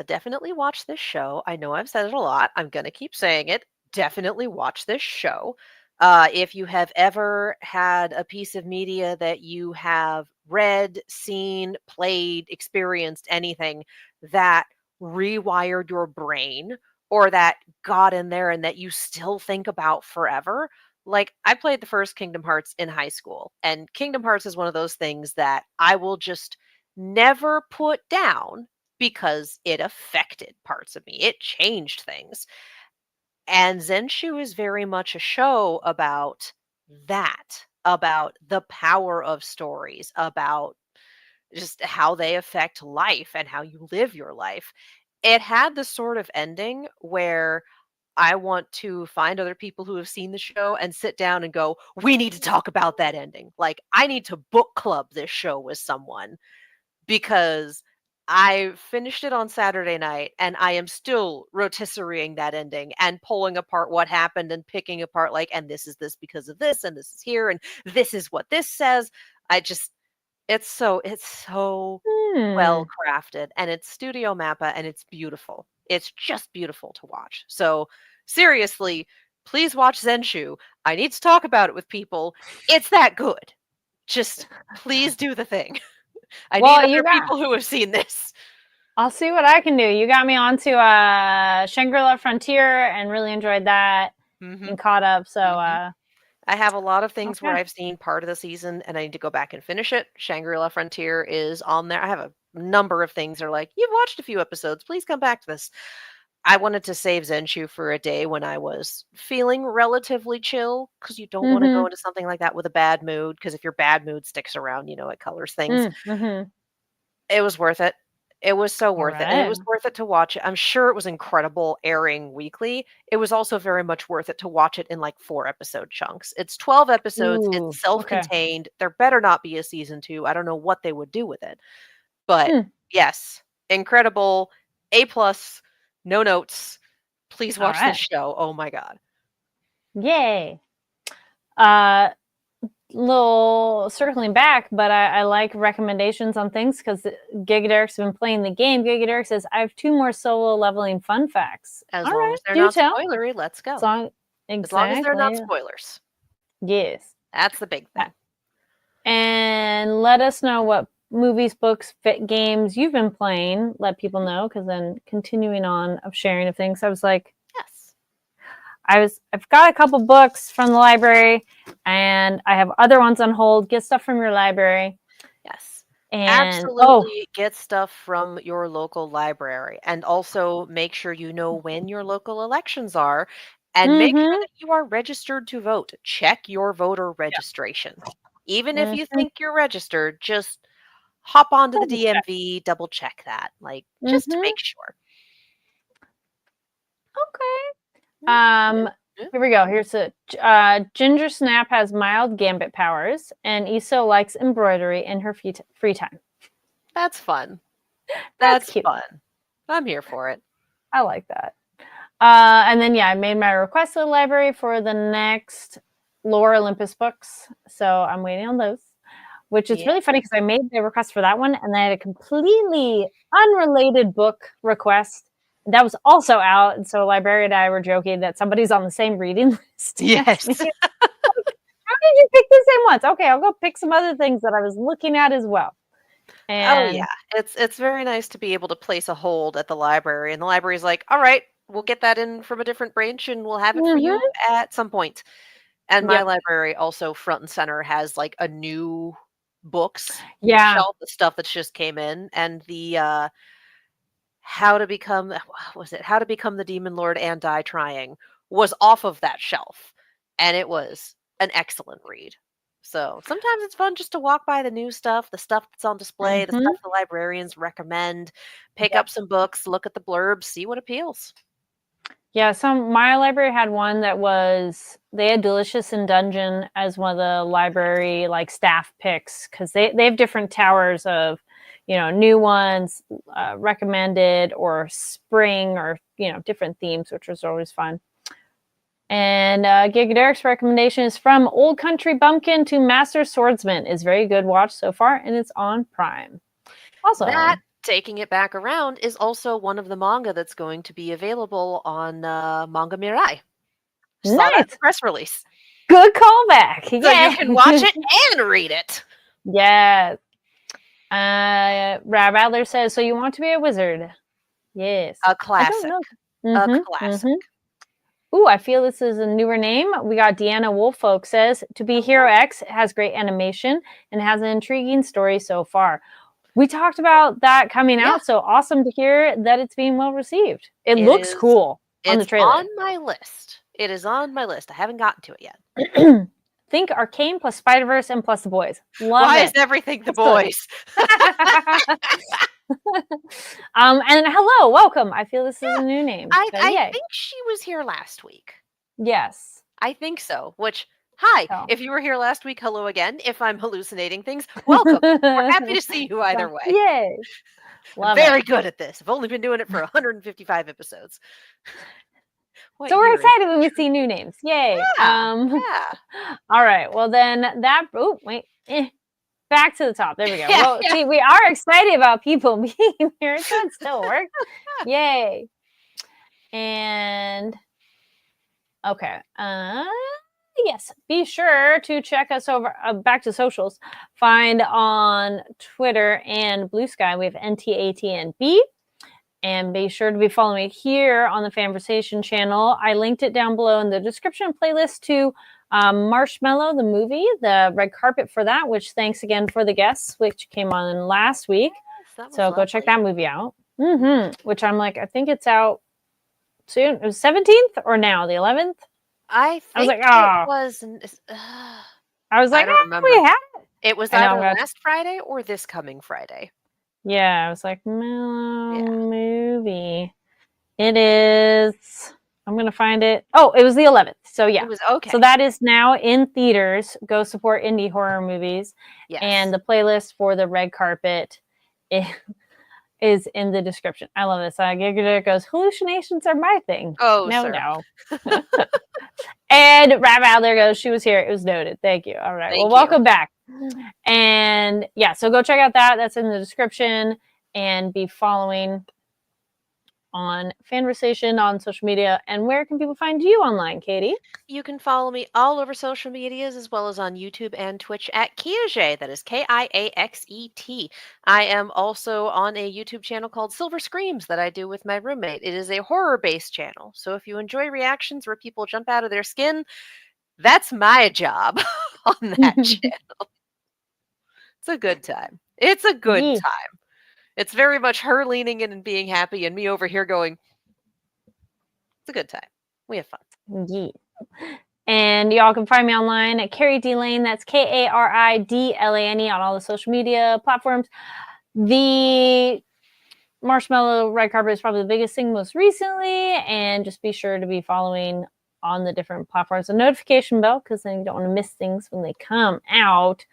[SPEAKER 2] Definitely watch this show. I know I've said it a lot. I'm gonna keep saying it. Definitely watch this show. If you have ever had a piece of media that you have read, seen, played, experienced, anything that rewired your brain or that got in there and that you still think about forever. Like, I played the first Kingdom Hearts in high school, and Kingdom Hearts is one of those things that I will just never put down because it affected parts of me. It changed things. And Zenshu is very much a show about that, about the power of stories, about just how they affect life and how you live your life. It had the sort of ending where I want to find other people who have seen the show and sit down and go, we need to talk about that ending. Like, I need to book club this show with someone because I finished it on Saturday night and I am still rotisserieing that ending and pulling apart what happened and picking apart, like, and this is this because of this, and this is here, and this is what this says. I just, it's so well
[SPEAKER 1] Hmm.
[SPEAKER 2] crafted, and it's Studio Mappa, and it's beautiful. It's just beautiful to watch. So seriously, please watch Zenshu. I need to talk about it with people. It's that good. Just please do the thing. I need
[SPEAKER 1] Well, you
[SPEAKER 2] other
[SPEAKER 1] got
[SPEAKER 2] people who have seen this.
[SPEAKER 1] I'll see what I can do. You got me onto Shangri-La Frontier and really enjoyed that
[SPEAKER 2] Mhm,
[SPEAKER 1] and caught up. So
[SPEAKER 2] mhm. I have a lot of things where
[SPEAKER 1] okay.
[SPEAKER 2] I've seen part of the season and I need to go back and finish it. Shangri-La Frontier is on there. I have a number of things that are like, "You've watched a few episodes, please come back to this." I wanted to save Zenshu for a day when I was feeling relatively chill, because you don't wanna go
[SPEAKER 1] Mm-hmm.
[SPEAKER 2] into something like that with a bad mood. Because if your bad mood sticks around, it colors things.
[SPEAKER 1] Mm-hmm.
[SPEAKER 2] It was worth it. It was so
[SPEAKER 1] All
[SPEAKER 2] worth it, and it
[SPEAKER 1] right.
[SPEAKER 2] was worth it to watch it. I'm sure it was incredible airing weekly. It was also very much worth it to watch it in, like, 4-episode chunks. It's 12 episodes, it's
[SPEAKER 1] Ooh. Okay.
[SPEAKER 2] self-contained, there better not be a season 2, I don't know what they would do with it. But,
[SPEAKER 1] Hmm.
[SPEAKER 2] yes, incredible, A+, plus, no notes. Please
[SPEAKER 1] All
[SPEAKER 2] watch this
[SPEAKER 1] right.
[SPEAKER 2] show, oh my god.
[SPEAKER 1] Yay. Uh, little circling back, but I like recommendations on things because Giga Derek's been playing the game. Giga Derek says, I have 2 more solo leveling fun facts.
[SPEAKER 2] As
[SPEAKER 1] All
[SPEAKER 2] long
[SPEAKER 1] right,
[SPEAKER 2] as they're
[SPEAKER 1] do
[SPEAKER 2] not
[SPEAKER 1] tell.
[SPEAKER 2] spoilery, let's go.
[SPEAKER 1] Song
[SPEAKER 2] As long as they're not
[SPEAKER 1] exactly.
[SPEAKER 2] spoilers.
[SPEAKER 1] Yes.
[SPEAKER 2] That's the big
[SPEAKER 1] Uh,
[SPEAKER 2] thing.
[SPEAKER 1] And let us know what movies, books, fit games you've been playing. Let people know because then continuing on of sharing of things. I was like,
[SPEAKER 2] Yes.
[SPEAKER 1] I've got a couple books from the library and I have other ones on hold. Get stuff from your library.
[SPEAKER 2] Yes.
[SPEAKER 1] And oh,
[SPEAKER 2] Absolutely get stuff from your local library, and also make sure you know when your local elections are, and make sure
[SPEAKER 1] mm-hmm.
[SPEAKER 2] that you are registered to vote. Check your voter
[SPEAKER 1] Yeah.
[SPEAKER 2] registration. Even if you
[SPEAKER 1] Mm-hmm.
[SPEAKER 2] think you're registered, just hop onto the
[SPEAKER 1] Double check.
[SPEAKER 2] DMV, double check that, like, just to
[SPEAKER 1] Mm-hmm.
[SPEAKER 2] make sure.
[SPEAKER 1] Okay.
[SPEAKER 2] Mm, yeah, yeah.
[SPEAKER 1] Here we go. Here's a Ginger Snap has mild gambit powers, and Iso likes embroidery in her free time.
[SPEAKER 2] That's fun.
[SPEAKER 1] That's
[SPEAKER 2] That's
[SPEAKER 1] cute.
[SPEAKER 2] fun. I'm here for it.
[SPEAKER 1] I like that. And then, yeah, I made my request to the library for the next Lore Olympus books. So I'm waiting on those, which is
[SPEAKER 2] Yeah.
[SPEAKER 1] really funny because I made the request for that one and then I had a completely unrelated book request that was also out. And so librarian and I were joking that somebody's on the same reading list as me.
[SPEAKER 2] Yes.
[SPEAKER 1] How did you pick the same ones? Okay, I'll go pick some other things that I was looking at as well.
[SPEAKER 2] Oh yeah,
[SPEAKER 1] And
[SPEAKER 2] it's very nice to be able to place a hold at the library, and the library's like, "All right, we'll get that in from a different branch, and we'll have it for you
[SPEAKER 1] mm-hmm.
[SPEAKER 2] at some point." And my
[SPEAKER 1] Yep.
[SPEAKER 2] library also front and center has like a new books
[SPEAKER 1] Yeah.
[SPEAKER 2] shelf, the stuff that just came in, and the how to become what was it? How to become the demon lord and die trying was off of that shelf, and it was an excellent read. So sometimes it's fun just to walk by the new stuff, the stuff that's on display, the
[SPEAKER 1] Mm-hmm.
[SPEAKER 2] stuff the librarians recommend, pick
[SPEAKER 1] Yep.
[SPEAKER 2] up some books, look at the blurbs, see what appeals.
[SPEAKER 1] Yeah, my library had one that was they had Delicious in Dungeon as one of the library like staff picks because they have different towers of, new ones, recommended or spring or different themes, which was always fun. And Giga Derek's recommendation is From Old Country Bumpkin to Master Swordsman is very good watch so far, and it's on Prime. Awesome.
[SPEAKER 2] That, taking it back around, is also one of the manga that's going to be available on Manga Mirai. Saw that in
[SPEAKER 1] Nice.
[SPEAKER 2] the press release.
[SPEAKER 1] Good callback.
[SPEAKER 2] So
[SPEAKER 1] Yeah.
[SPEAKER 2] you can watch it and read it.
[SPEAKER 1] Yes. Rab Adler says, so you want to be a wizard? Yes.
[SPEAKER 2] A classic. A classic.
[SPEAKER 1] Ooh, I feel this is a newer name. We got Deanna Wolfolk says, to be Hero X has great animation and has an intriguing story so far. We talked about that coming out, so awesome to hear that it's being well received. It looks cool on the trailer.
[SPEAKER 2] It's on my list. It is on my list. I haven't gotten to it yet.
[SPEAKER 1] Think Arcane plus Spider-Verse and plus the boys. Love
[SPEAKER 2] Why
[SPEAKER 1] it.
[SPEAKER 2] is everything the boys?
[SPEAKER 1] And hello, welcome. I feel this is a new name.
[SPEAKER 2] I think she was here last week.
[SPEAKER 1] Yes.
[SPEAKER 2] I think so. Which, hi, if you were here last week, hello again. If I'm hallucinating things, welcome. We're happy to see you either way.
[SPEAKER 1] Yay.
[SPEAKER 2] I'm very good at this. I've only been doing it for 155 episodes.
[SPEAKER 1] So we're excited when we see new names. Yay.
[SPEAKER 2] Yeah.
[SPEAKER 1] All right. Well, then back to the top. There we go. Well, see, we are excited about people being here. So it still works. Yay. And okay. Yes, be sure to check us over back to socials. Find on Twitter and Blue Sky, we have NTATNB. And be sure to be following me here on the Fanversation channel. I linked it down below in the description playlist to Marshmallow, the movie, the red carpet for that, which thanks again for the guests, which came on last week. Yes, so go check that movie out. Which I'm like, I think it's out soon. It was 17th or now, the 11th?
[SPEAKER 2] I was like,
[SPEAKER 1] oh. I was like,
[SPEAKER 2] I don't remember.
[SPEAKER 1] We had it.
[SPEAKER 2] It was either last Friday or this coming Friday.
[SPEAKER 1] Yeah, I was like, movie. It is. I'm going to find it. Oh, it was the 11th. So, yeah.
[SPEAKER 2] It was okay.
[SPEAKER 1] So, that is now in theaters. Go support indie horror movies. Yes. And the playlist for the red carpet is in the description. I love this. Giga goes, hallucinations are my thing.
[SPEAKER 2] Oh,
[SPEAKER 1] no. And Rab Adler goes, she was here. It was noted. Thank you. All right. Well, welcome back. And yeah, so go check out that. That's in the description, and be following on Fanversation on social media. And where can people find you online, Katie?
[SPEAKER 2] You can follow me all over social medias as well as on YouTube and Twitch at Kiaxet. That is Kiaxet. I am also on a YouTube channel called Silver Screams that I do with my roommate. It is a horror-based channel. So if you enjoy reactions where people jump out of their skin, that's my job on that channel. It's a good time. It's a good time. It's very much her leaning in and being happy and me over here going, it's a good time. We have fun.
[SPEAKER 1] Yeah. And y'all can find me online at Carrie D Lane. That's KARIDLANE on all the social media platforms. The Marshmallow red carpet is probably the biggest thing most recently. And just be sure to be following on the different platforms. The notification bell, because then you don't want to miss things when they come out.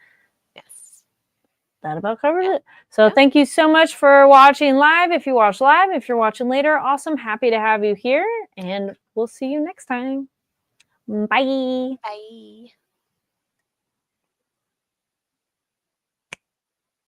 [SPEAKER 1] That about covers it. So thank you so much for watching live. If you watch live, if you're watching later, awesome. Happy to have you here. And we'll see you next time. Bye.
[SPEAKER 2] Bye.